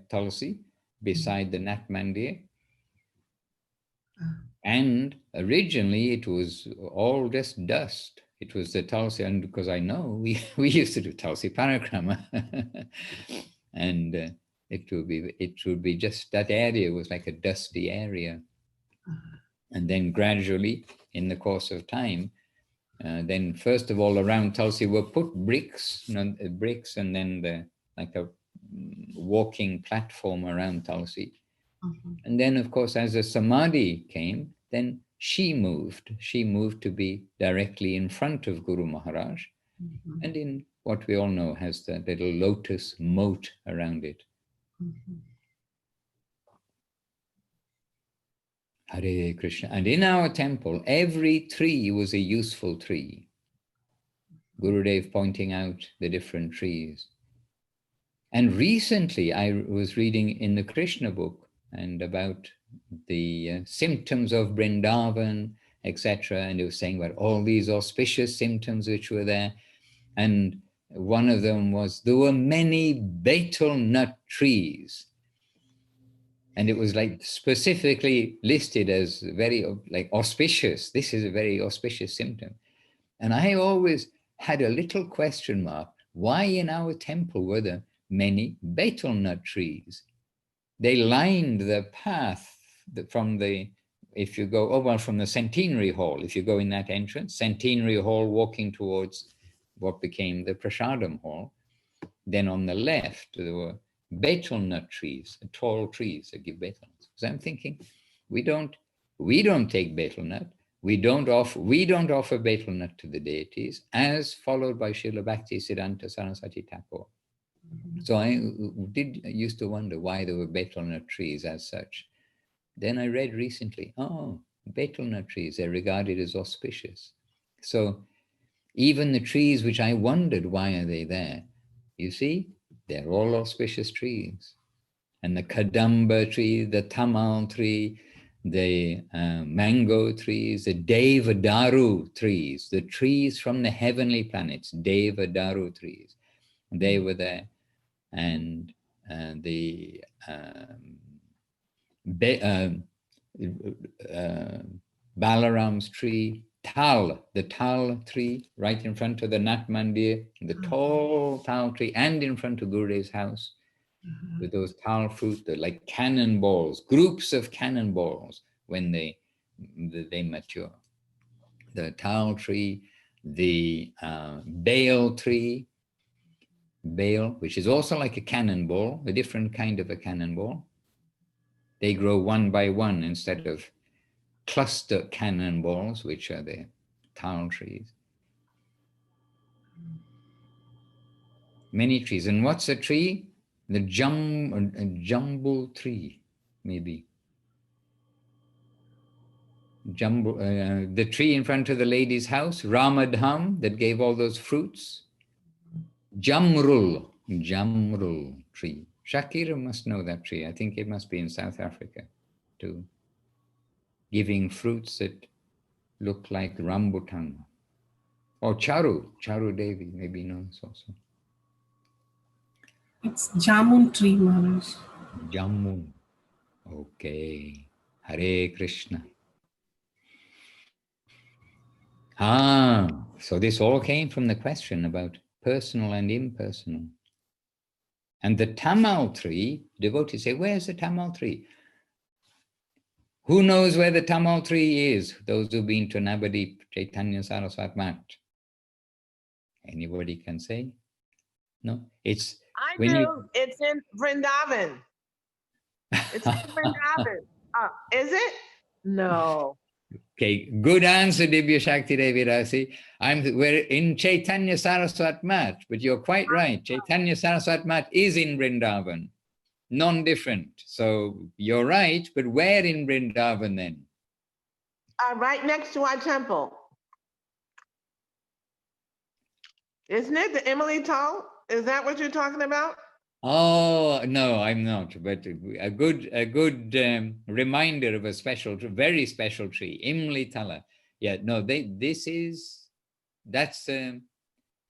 Tulsi beside the Nat Mandir. And originally it was all just dust. it was the Tulsi, and because I know we used to do Tulsi Parikrama, and it would be just that area was like a dusty area, and then gradually in the course of time, then first of all around Tulsi were put bricks, bricks, and then like a walking platform around Tulsi. And then, of course, as the Samadhi came, then she moved to be directly in front of Guru Maharaj, and in what we all know has the little lotus moat around it. Hare Krishna. And in our temple, every tree was a useful tree. Gurudev pointing out the different trees. And recently I was reading in the Krishna book and about the symptoms of Vrindavan, etc. And it was saying about all these auspicious symptoms which were there. And one of them was there were many betel nut trees. And it was like specifically listed as very like auspicious. This is a very auspicious symptom. And I always had a little question mark. Why in our temple were there many betel nut trees? They lined the path from the, if you go, oh, well, from the Centenary Hall, if you go in that entrance, Centenary Hall walking towards what became the Prasadam Hall, then on the left, there were betel nut trees, tall trees that give betel nuts. So I'm thinking, we don't take betel nut. We don't offer betel nut to the deities, as followed by Srila Bhaktisiddhanta Saraswati Thakur. So I used to wonder why there were betel nut trees as such. Then I read recently, oh, betel nut trees, they're regarded as auspicious. So even the trees which I wondered, why are they there? You see, they're all auspicious trees. And the Kadamba tree, the Tamal tree, the mango trees, the Devadaru trees, the trees from the heavenly planets, Devadaru trees, they were there. And the Balaram's tree, the Tal tree, right in front of the Nat Mandir, the tall Tal tree, and in front of Gurudev's house, with those Tal fruit, they're like cannonballs, groups of cannonballs when they mature. The Tal tree, the Bael tree, Bael, which is also like a cannonball, a different kind of a cannonball. They grow one by one instead of cluster cannonballs, which are the Tal trees. Many trees. And what's a tree? The jumbo tree, maybe. The tree in front of the lady's house, Ramadham, that gave all those fruits. Jamrul tree. Shakira must know that tree. I think it must be in South Africa too. Giving fruits that look like rambutan. Or Charu Devi maybe knows also. It's Jamun tree, Maharaj. Jamun. Okay. Hare Krishna. So this all came from the question about personal and impersonal. And the Tamal tree, devotees say, where's the Tamal tree? Who knows where the Tamal tree is? Those who've been to Navadip, Chaitanya Saraswat Mat. Anybody can say? No? It's I do. It's in Vrindavan. It's in Vrindavan. Is it? No. Okay, good answer, Divya Shakti Devi Rasi. We're in Chaitanya Saraswat Mat, but you're quite right. Chaitanya Saraswat Mat is in Vrindavan, non-different. So you're right, but where in Vrindavan then? Right next to our temple. Isn't it the Emily Tull? Is that what you're talking about? Oh, no, I'm not. But a good reminder of a special, very special tree, Imli Tala. Yeah, no, that's a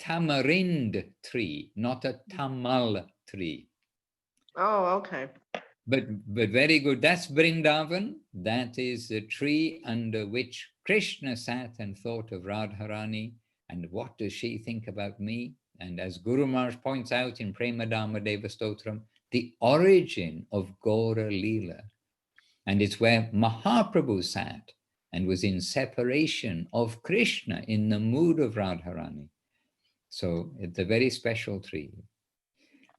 tamarind tree, not a tamal tree. Oh, okay. But very good. That's Vrindavan. That is the tree under which Krishna sat and thought of Radharani And what does she think about me? And as Guru Maharaj points out in Premadama Deva Stotram, the origin of Gaura Leela. And it's where Mahaprabhu sat and was in separation of Krishna in the mood of Radharani. So it's a very special tree.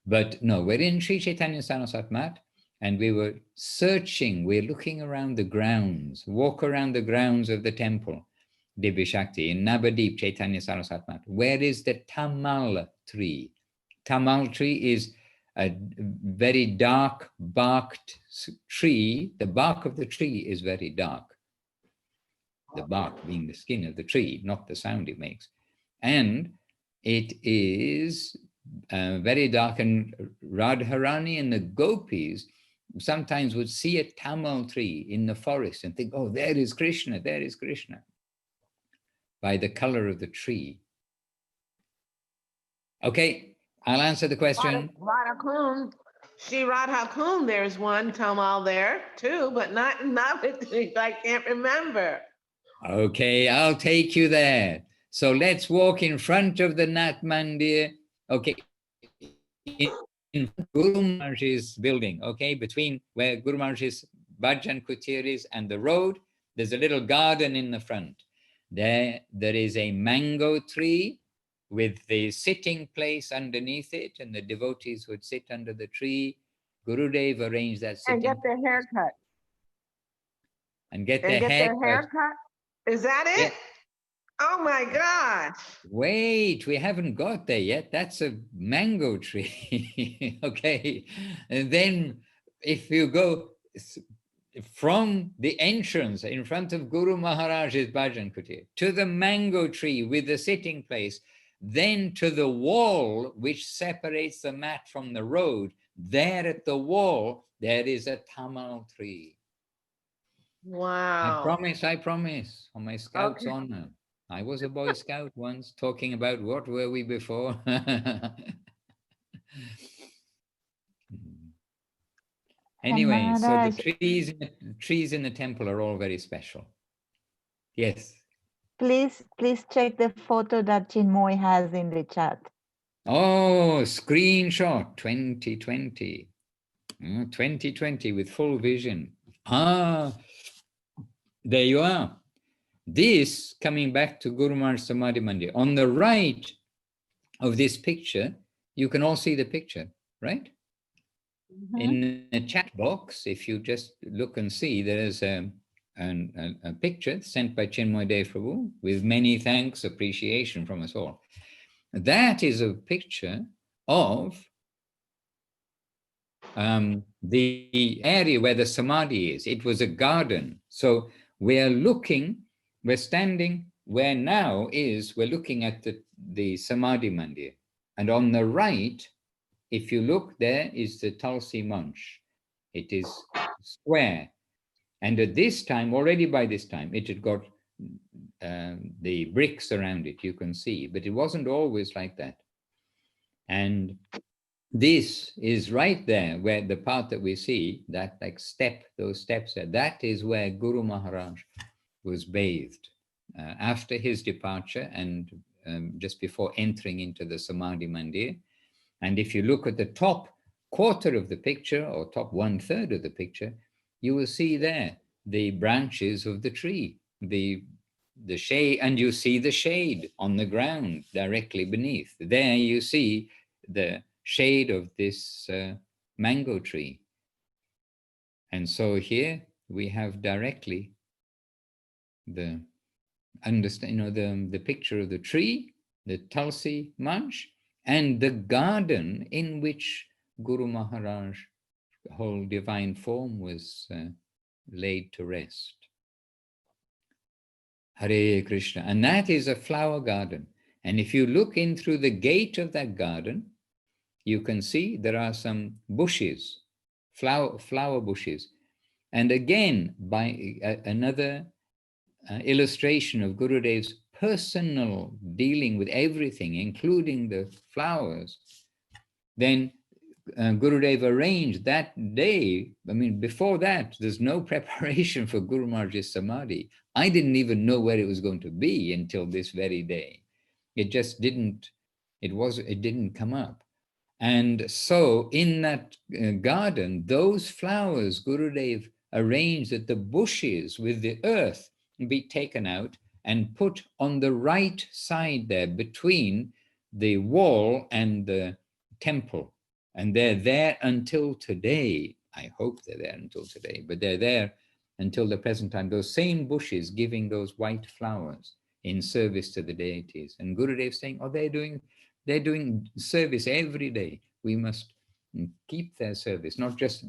But no, we're in Sri Chaitanya Saraswat Mat, and we were searching, we're looking around the grounds, walk around the grounds of the temple, Divya Shakti, in Navadip, Chaitanya Saraswat Mat. Where is the Tamal tree? Tamal tree is a very dark barked tree. The bark of the tree is very dark. The bark being the skin of the tree, not the sound it makes. And it is very dark, and Radharani and the gopis sometimes would see a tamal tree in the forest and think, oh, there is Krishna, by the color of the tree. Okay, I'll answer the question. Radha Kund, Shri Radha Kund, there's one Tamal there too, but not with me. I can't remember. Okay, I'll take you there. So let's walk in front of the Nat Mandir. Okay, in Guru Maharaj's building, okay, between where Guru Maharaj's Bhajan Kutir is and the road, there's a little garden in the front. There is a mango tree with the sitting place underneath it, and the devotees would sit under the tree. Gurudev arranged that sitting. And get their haircut. And get their haircut. Is that it? Yeah. Oh my God. Wait, we haven't got there yet. That's a mango tree. Okay. And then if you go from the entrance in front of Guru Maharaj's Bhajan Kutir to the mango tree with the sitting place, then to the wall which separates the mat from the road, there at the wall, there is a tamal tree. Wow. I promise, on my scout's honor. I was a Boy Scout once, talking about what were we before. Anyway, so the trees in the temple are all very special. Yes. Please check the photo that Chinmoy has in the chat. Oh, screenshot 2020. 2020 with full vision. Ah, there you are. This, coming back to Guru Maharaj Samadhi Mandir, on the right of this picture, you can all see the picture, right? Mm-hmm. In the chat box, if you just look and see, there is a picture sent by Chinmoy Dev Prabhu with many thanks, appreciation from us all. That is a picture of the area where the Samadhi is. It was a garden. So we're standing where now is, we're looking at the Samadhi Mandir. And on the right, if you look, there is the Tulsi Manch. It is square. And at this time, already by this time, it had got the bricks around it, you can see, but it wasn't always like that. And this is right there where the part that we see, that like step, those steps there, that is where Guru Maharaj was bathed after his departure and just before entering into the Samadhi Mandir. And if you look at the top quarter of the picture or top 1/3 of the picture, you will see there the branches of the tree, the shade, and you see the shade on the ground directly beneath. There you see the shade of this mango tree. And so here we have directly the picture of the tree, the Tulsi Manch, and the garden in which Guru Maharaj, whole divine form, was laid to rest. Hare Krishna. And that is a flower garden. And if you look in through the gate of that garden, you can see there are some bushes, flower bushes. And again, by another illustration of Gurudev's personal dealing with everything, including the flowers, then Gurudev arranged that day. I mean, before that, there's no preparation for Guru Maharaj's Samadhi. I didn't even know where it was going to be until this very day. It just didn't, it didn't come up. And so in that garden, those flowers Gurudev arranged that the bushes with the earth be taken out and put on the right side there between the wall and the temple. And they're there until today. I hope they're there until today, but they're there until the present time. Those same bushes giving those white flowers in service to the deities. And Gurudev saying, oh, they're doing service every day. We must keep their service, not just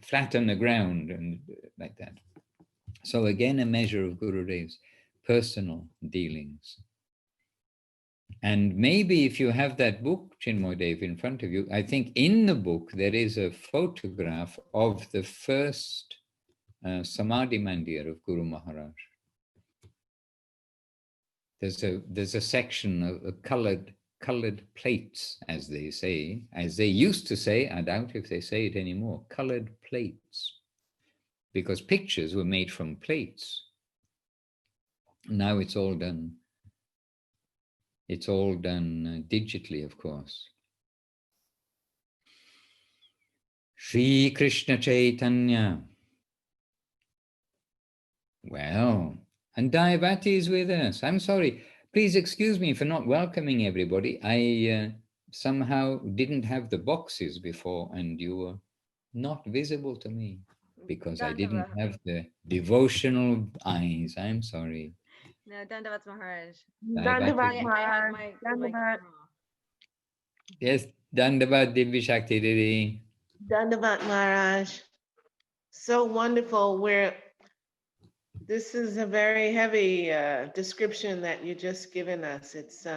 flatten the ground and like that. So again, a measure of Gurudev's personal dealings. And maybe if you have that book, Chinmoy Dev, in front of you, I think in the book there is a photograph of the first Samadhi Mandir of Guru Maharaj. There's a section of colored plates, as they say, as they used to say. I doubt if they say it anymore, colored plates, because pictures were made from plates. Now it's all done. It's all done digitally, of course. Shri Krishna Chaitanya. Well, and Dayavati is with us. I'm sorry. Please excuse me for not welcoming everybody. I somehow didn't have the boxes before, and you were not visible to me because I didn't have the devotional eyes. I'm sorry. No, Dandavat Maharaj. Dandavat My- Maharaj. my Dandavat. camera. Yes, Dandavat Divya Shakti Didi. Dandavat Maharaj. So wonderful. This is a very heavy description that you just given us. It's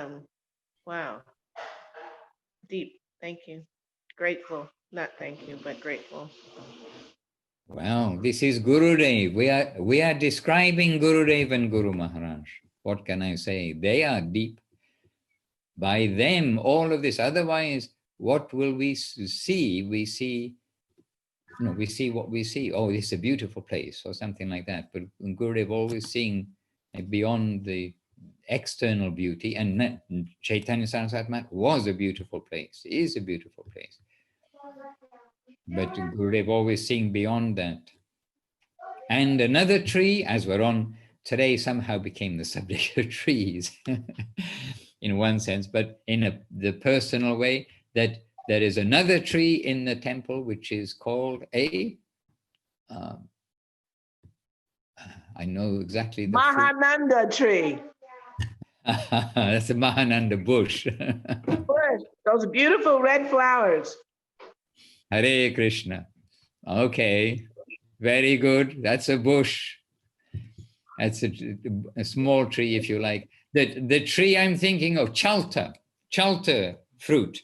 wow, deep. Thank you. Grateful. Not thank you, but grateful. Well, this is Gurudev. We are describing Gurudev and Guru Maharaj. What can I say? They are deep. By them, all of this. Otherwise, what will we see? We see, we see what we see. Oh, this is a beautiful place, or something like that. But Gurudev always seeing beyond the external beauty, and Chaitanya Saraswati Math was a beautiful place, is a beautiful place. But Gurudev always seeing beyond that. And another tree, as we're on today, somehow became the subject of trees in one sense, but in the personal way, that there is another tree in the temple which is called I know exactly the Mahananda tree. That's the Mahananda bush. Bush. Those beautiful red flowers. Hare Krishna. Okay, very good. That's a bush. That's a small tree, if you like. The tree I'm thinking of, chalta fruit.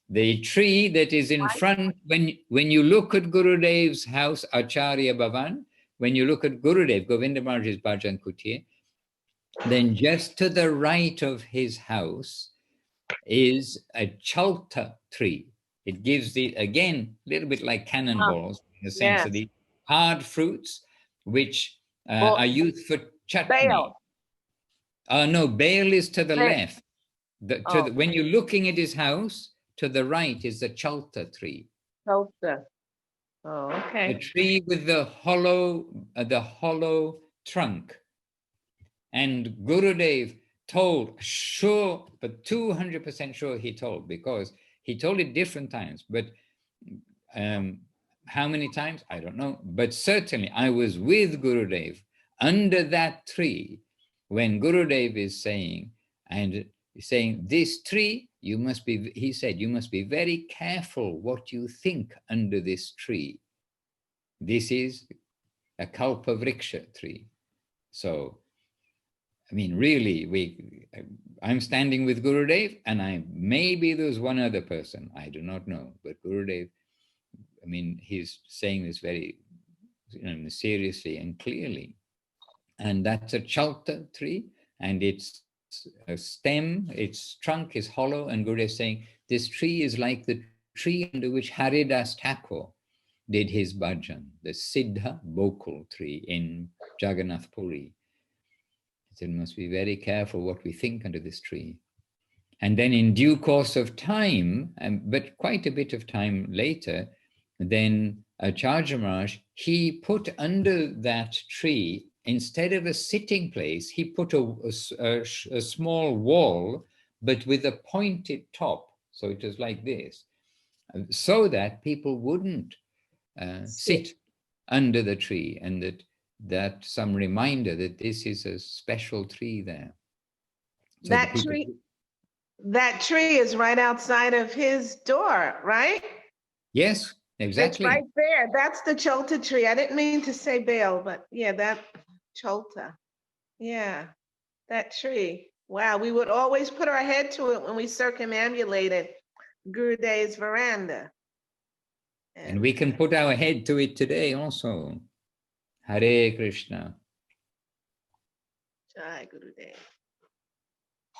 The tree that is in front, when you look at Gurudev's house, Acharya Bhavan, when you look at Gurudev, Govinda Maharaj's Bhajan Kutir, then just to the right of his house is a chalta tree. It gives again, a little bit like cannonballs, in the sense of the hard fruits, which are used for chutney. Bale. No, bale is to the Bale. left. When you're looking at his house, to the right is the chalta tree. Chalta. Oh, okay. The tree with the hollow trunk. And Gurudev told, sure, but 200% sure he told, because he told it different times, but how many times? I don't know. But certainly I was with Gurudev under that tree when Gurudev is saying, this tree, he said, you must be very careful what you think under this tree. This is a kalpa vriksha tree. So, I mean, really, I'm standing with Gurudev, and maybe there's one other person, I do not know, but Gurudev, I mean, he's saying this very seriously and clearly. And that's a chalta tree, and its a stem, its trunk is hollow, and Gurudev is saying, this tree is like the tree under which Haridas Thakur did his bhajan, the Siddha Bokul tree in Jagannath Puri. So we must be very careful what we think under this tree. And then in due course of time, but quite a bit of time later, then Acharya Maharaj, he put under that tree, instead of a sitting place, he put a small wall, but with a pointed top. So it was like this, so that people wouldn't sit under the tree, and that some reminder that this is a special tree there. So that tree is right outside of his door, right? Yes, exactly. It's right there. That's the Cholta tree. I didn't mean to say Baal, but yeah, that Cholta. Yeah, that tree. Wow, we would always put our head to it when we circumambulated Gurudev's veranda. And we can put our head to it today also. Hare Krishna. Jai Gurudev.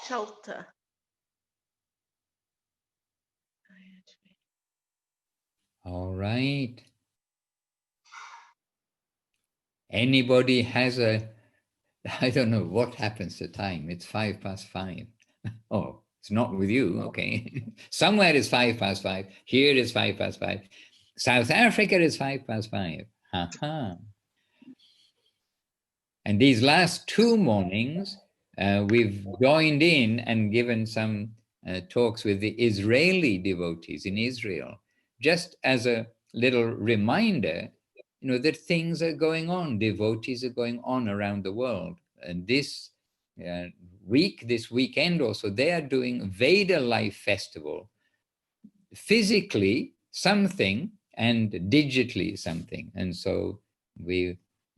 Cholta. All right. Anybody has I don't know what happens to time. It's 5:05. Oh, it's not with you. Okay. Somewhere it's 5:05. Here it's 5:05. South Africa is 5:05. Ha. And these last 2 mornings, we've joined in and given some talks with the Israeli devotees in Israel, just as a little reminder, that things are going on, devotees are going on around the world. And this this weekend also, they are doing Veda Life Festival, physically something and digitally something. And so we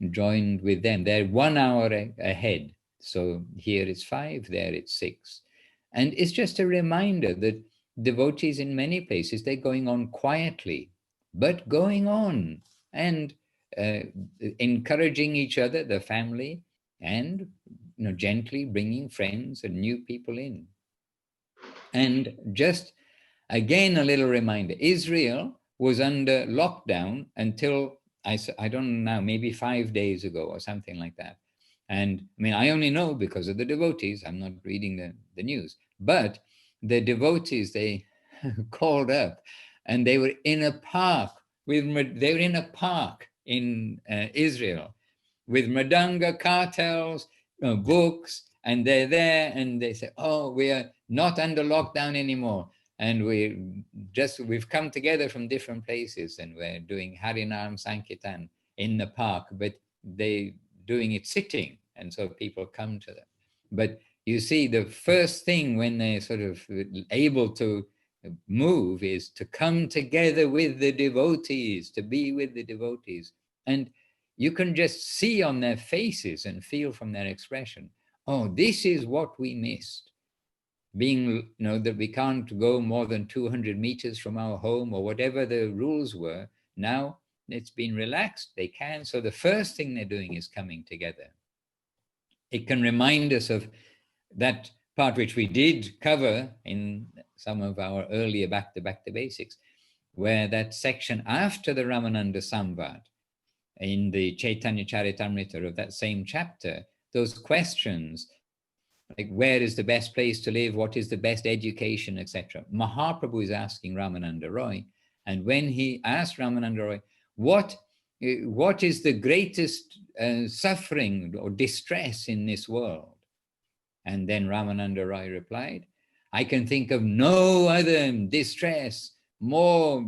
joined with them. They're 1 hour ahead. So here it's 5, there it's 6. And it's just a reminder that devotees in many places, they're going on quietly, but going on and encouraging each other, the family, and gently bringing friends and new people in. And just again, a little reminder, Israel was under lockdown until, I don't know now, maybe 5 days ago or something like that. And I mean, I only know because of the devotees. I'm not reading the news. But the devotees, they called up and they were in a park in Israel with Mridanga cartels, books, and they're there and they say, oh, we are not under lockdown anymore. And we've come together from different places and we're doing Harinam Sankirtan in the park, but they doing it sitting. And so people come to them. But you see, the first thing when they're sort of able to move is to come together with the devotees, to be with the devotees. And you can just see on their faces and feel from their expression, oh, this is what we missed. Being, that we can't go more than 200 meters from our home or whatever the rules were. Now it's been relaxed, they can. So the first thing they're doing is coming together. It can remind us of that part which we did cover in some of our earlier back to basics, where that section after the Ramananda Samvad, in the Chaitanya Charitamrita of that same chapter, those questions, like where is the best place to live, what is the best education, etc. Mahaprabhu is asking Ramananda Roy, and when he asked Ramananda Roy, what is the greatest suffering or distress in this world? And then Ramananda Roy replied, I can think of no other distress more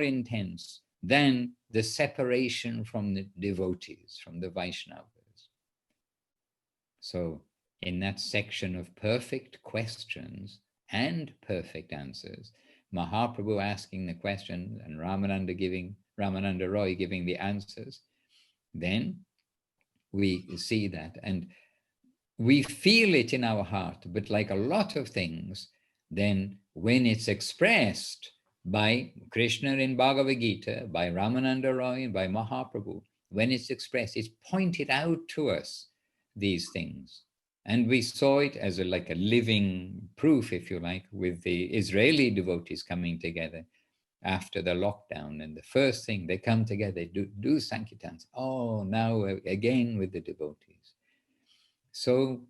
intense than the separation from the devotees, from the Vaishnavas. So in that section of perfect questions and perfect answers, Mahaprabhu asking the question and Ramananda Roy giving the answers, then we see that and we feel it in our heart. But like a lot of things, then when it's expressed by Krishna in Bhagavad Gita, by Ramananda Roy, and by Mahaprabhu, when it's expressed, it's pointed out to us, these things. And we saw it as like a living proof, if you like, with the Israeli devotees coming together after the lockdown. And the first thing, they come together, do Sankirtans. Oh, now again with the devotees. So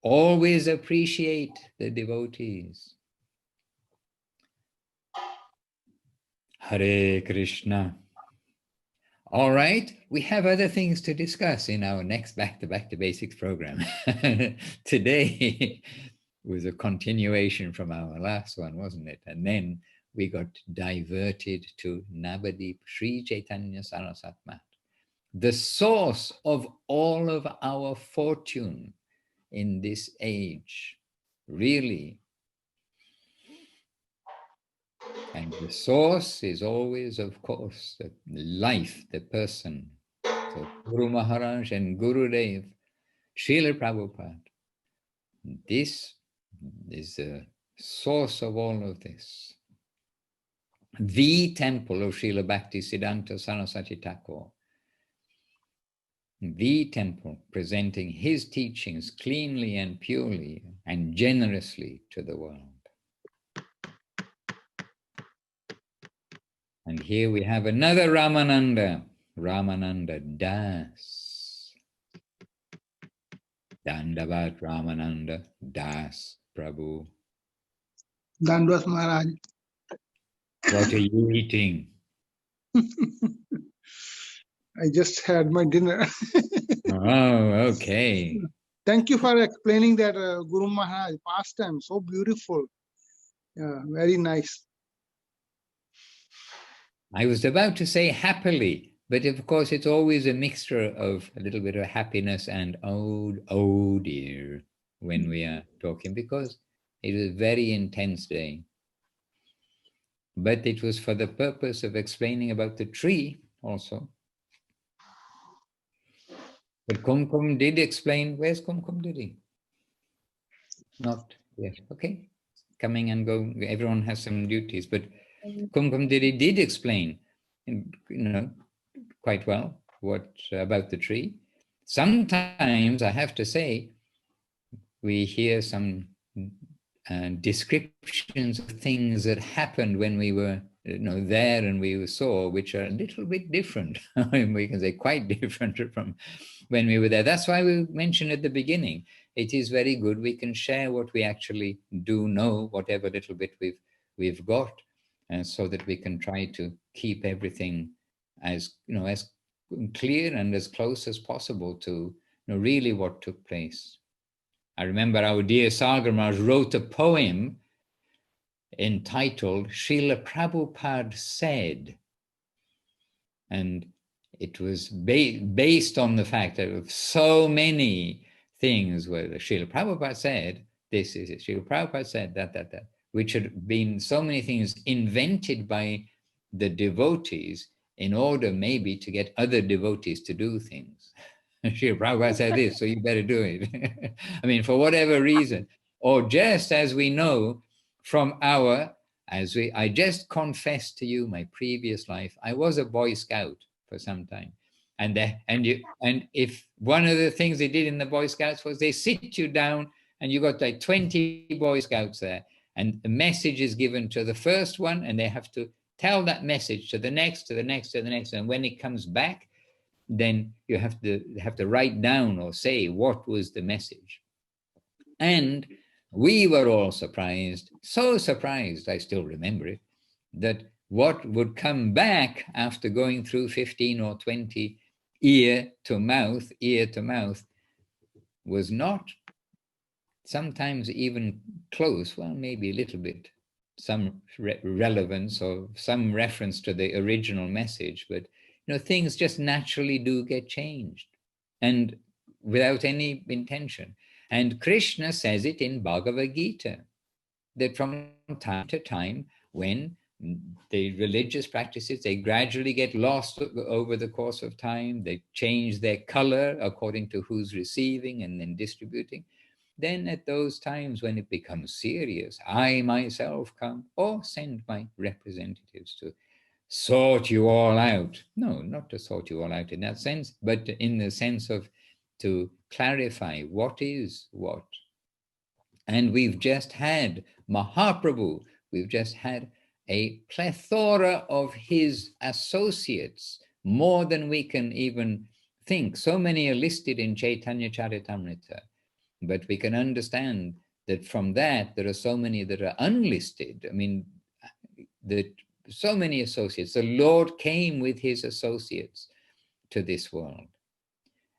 always appreciate the devotees. Hare Krishna. All right, we have other things to discuss in our next Back to Basics program. Today was a continuation from our last one, wasn't it? And then we got diverted to Navadip, Sri Chaitanya Saraswat Mat, the source of all of our fortune in this age, really. And the source is always, of course, the life, the person. So Guru Maharaj and Guru Dev, Srila Prabhupada. This is the source of all of this. The temple of Srila Bhakti Siddhanta Saraswati Thakur. The temple presenting his teachings cleanly and purely and generously to the world. And here we have another Ramananda, Ramananda Das. Dandavat Ramananda Das Prabhu. Dandavat Maharaj. What are you eating? I just had my dinner. Oh, okay. Thank you for explaining that Guru Maharaj pastime. So beautiful. Yeah, very nice. I was about to say happily, but of course it's always a mixture of a little bit of happiness and oh dear when we are talking, because it was a very intense day. But it was for the purpose of explaining about the tree also. But Kumkum did explain. Where's Kumkum? Did he? Not yet. Okay. Coming and going. Everyone has some duties. But Kumkum did explain, quite well what about the tree. Sometimes I have to say, we hear some descriptions of things that happened when we were there and we saw, which are a little bit different. We can say quite different from when we were there. That's why we mentioned at the beginning, it is very good we can share what we actually do know, whatever little bit we've got, and so that we can try to keep everything as as clear and as close as possible to really what took place. I remember our dear Sagar Maharaj wrote a poem entitled Srila Prabhupada Said. And it was based on the fact that so many things where Srila Prabhupada said, this is it, Srila Prabhupada said that, which had been so many things invented by the devotees in order maybe to get other devotees to do things. Srila Prabhupada said this, so you better do it. I mean, for whatever reason. Or just as we know from I just confessed to you my previous life, I was a Boy Scout for some time. And if one of the things they did in the Boy Scouts was they sit you down and you got like 20 Boy Scouts there, and the message is given to the first one, and they have to tell that message to the next, to the next, to the next. And when it comes back, then you have to write down or say what was the message. And we were all surprised, so surprised, I still remember it, that what would come back after going through 15 or 20 ear to mouth, was not sometimes even close, well, maybe a little bit, some relevance or some reference to the original message, but things just naturally do get changed, and without any intention. And Krishna says it in Bhagavad Gita, that from time to time, when the religious practices, they gradually get lost over the course of time, they change their color according to who's receiving and then distributing. Then at those times when it becomes serious, I myself come or send my representatives to sort you all out. No, not to sort you all out in that sense, but in the sense of to clarify what is what. And we've just had Mahaprabhu, we've just had a plethora of his associates, more than we can even think. So many are listed in Chaitanya Charitamrita. but we can understand that from that, there are so many that are unlisted. I mean, that so many associates. The Lord came with his associates to this world.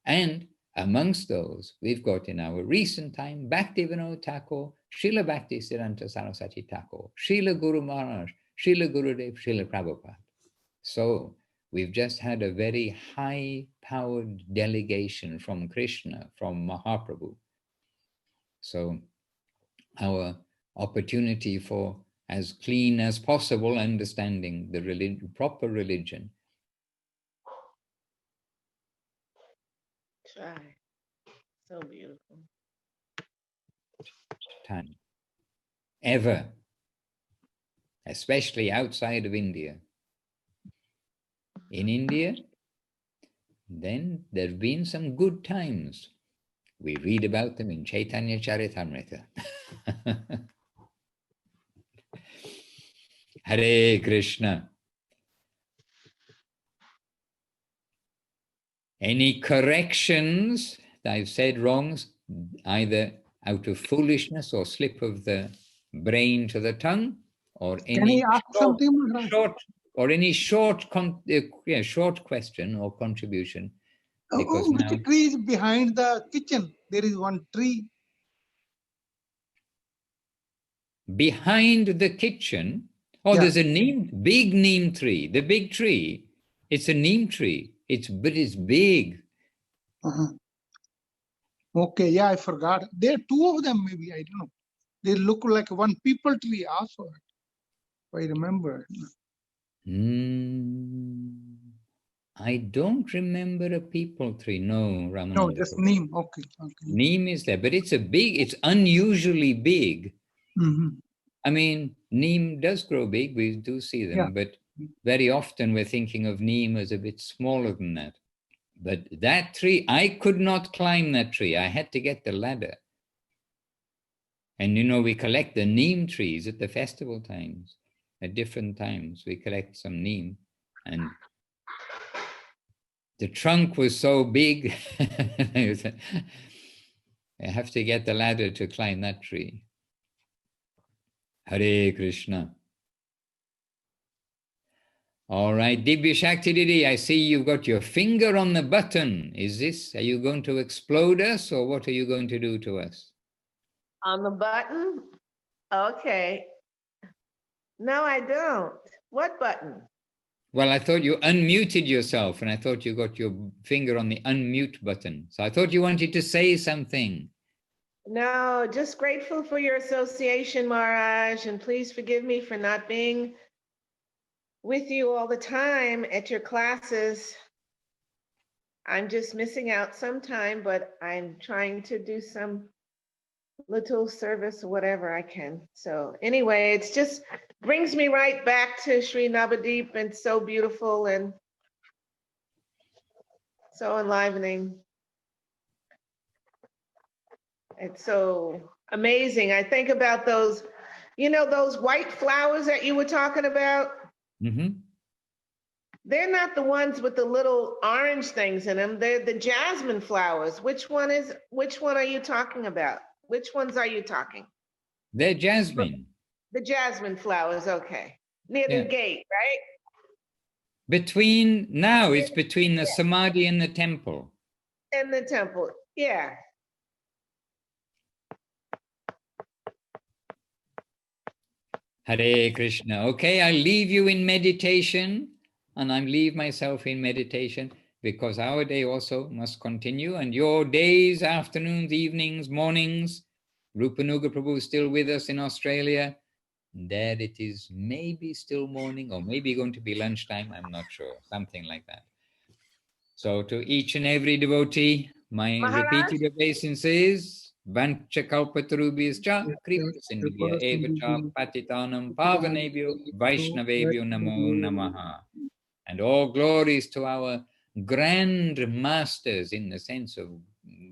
And amongst those, we've got in our recent time, Bhaktivinoda Thakur, Srila Bhaktisiddhanta Saraswati Thakur, Srila Guru Maharaj, Srila Gurudev, Srila Prabhupada. So we've just had a very high-powered delegation from Krishna, from Mahaprabhu. So our opportunity for as clean as possible understanding the proper religion. Try. So beautiful. Time. Ever. Especially outside of India. In India, then there have been some good times. We read about them in Chaitanya Charitamrita. Hare Krishna. Any corrections that I've said wrongs, either out of foolishness or slip of the brain to the tongue, or Can I ask something, Maharaj? short question or contribution. Because Which now, tree is behind the kitchen? There is one tree. behind the kitchen, there's a big neem tree. The big tree, it's a neem tree. It's big. Okay, yeah, I forgot. There are two of them, maybe, I don't know. They look like one people tree also, if I remember. I don't remember a people tree. No, Ramananda. No, just neem. Okay. Neem is there, but it's unusually big. I mean, neem does grow big. We do see them, but very often we're thinking of neem as a bit smaller than that. But that tree, I could not climb that tree. I had to get the ladder. And we collect the neem trees at the festival times. At different times, we collect some neem. And the trunk was so big, I have to get the ladder to climb that tree. Hare Krishna. All right, Divya Shakti Didi, I see you've got your finger on the button. Are you going to explode us, or what are you going to do to us? On the button? Okay. No, I don't. What button? Well, I thought you unmuted yourself, and I thought you got your finger on the unmute button. So I thought you wanted to say something. No, just grateful for your association, Maharaj, and please forgive me for not being with you all the time at your classes. I'm just missing out sometime, but I'm trying to do some little service or whatever I can. So anyway, it's just brings me right back to Sri Navadip, and so beautiful and so enlivening. It's so amazing. I think about those, those white flowers that you were talking about. They're not the ones with the little orange things in them. They're the jasmine flowers. Which one are you talking about? Which ones are you talking? They're jasmine. The jasmine flowers, okay. Near the gate, right? It's between the samadhi and the temple. And the temple, yeah. Hare Krishna. Okay, I leave you in meditation, and I leave myself in meditation, because our day also must continue, and your days, afternoons, evenings, mornings. Rupanuga Prabhu is still with us in Australia. There it is maybe still morning, or maybe going to be lunchtime, I'm not sure, something like that. So to each and every devotee, my repeated obeisances. Vancha kalpatarubhyascha kripa sindhya evacha patitanam pavanebhyo vaishnavebhyo namo namaha. And all glories to our grand masters, in the sense of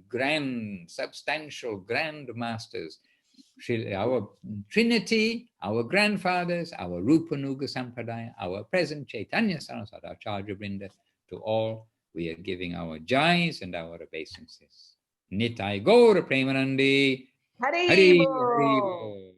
grand, substantial grand masters, our Trinity, our grandfathers, our Rupanuga Sampradaya, our present Chaitanya Saraswati, our Acharya Vrinda. To all we are giving our jais and our obeisances. Nitai Gaur Premanandi. Hari Hari Bol. Hari Bol.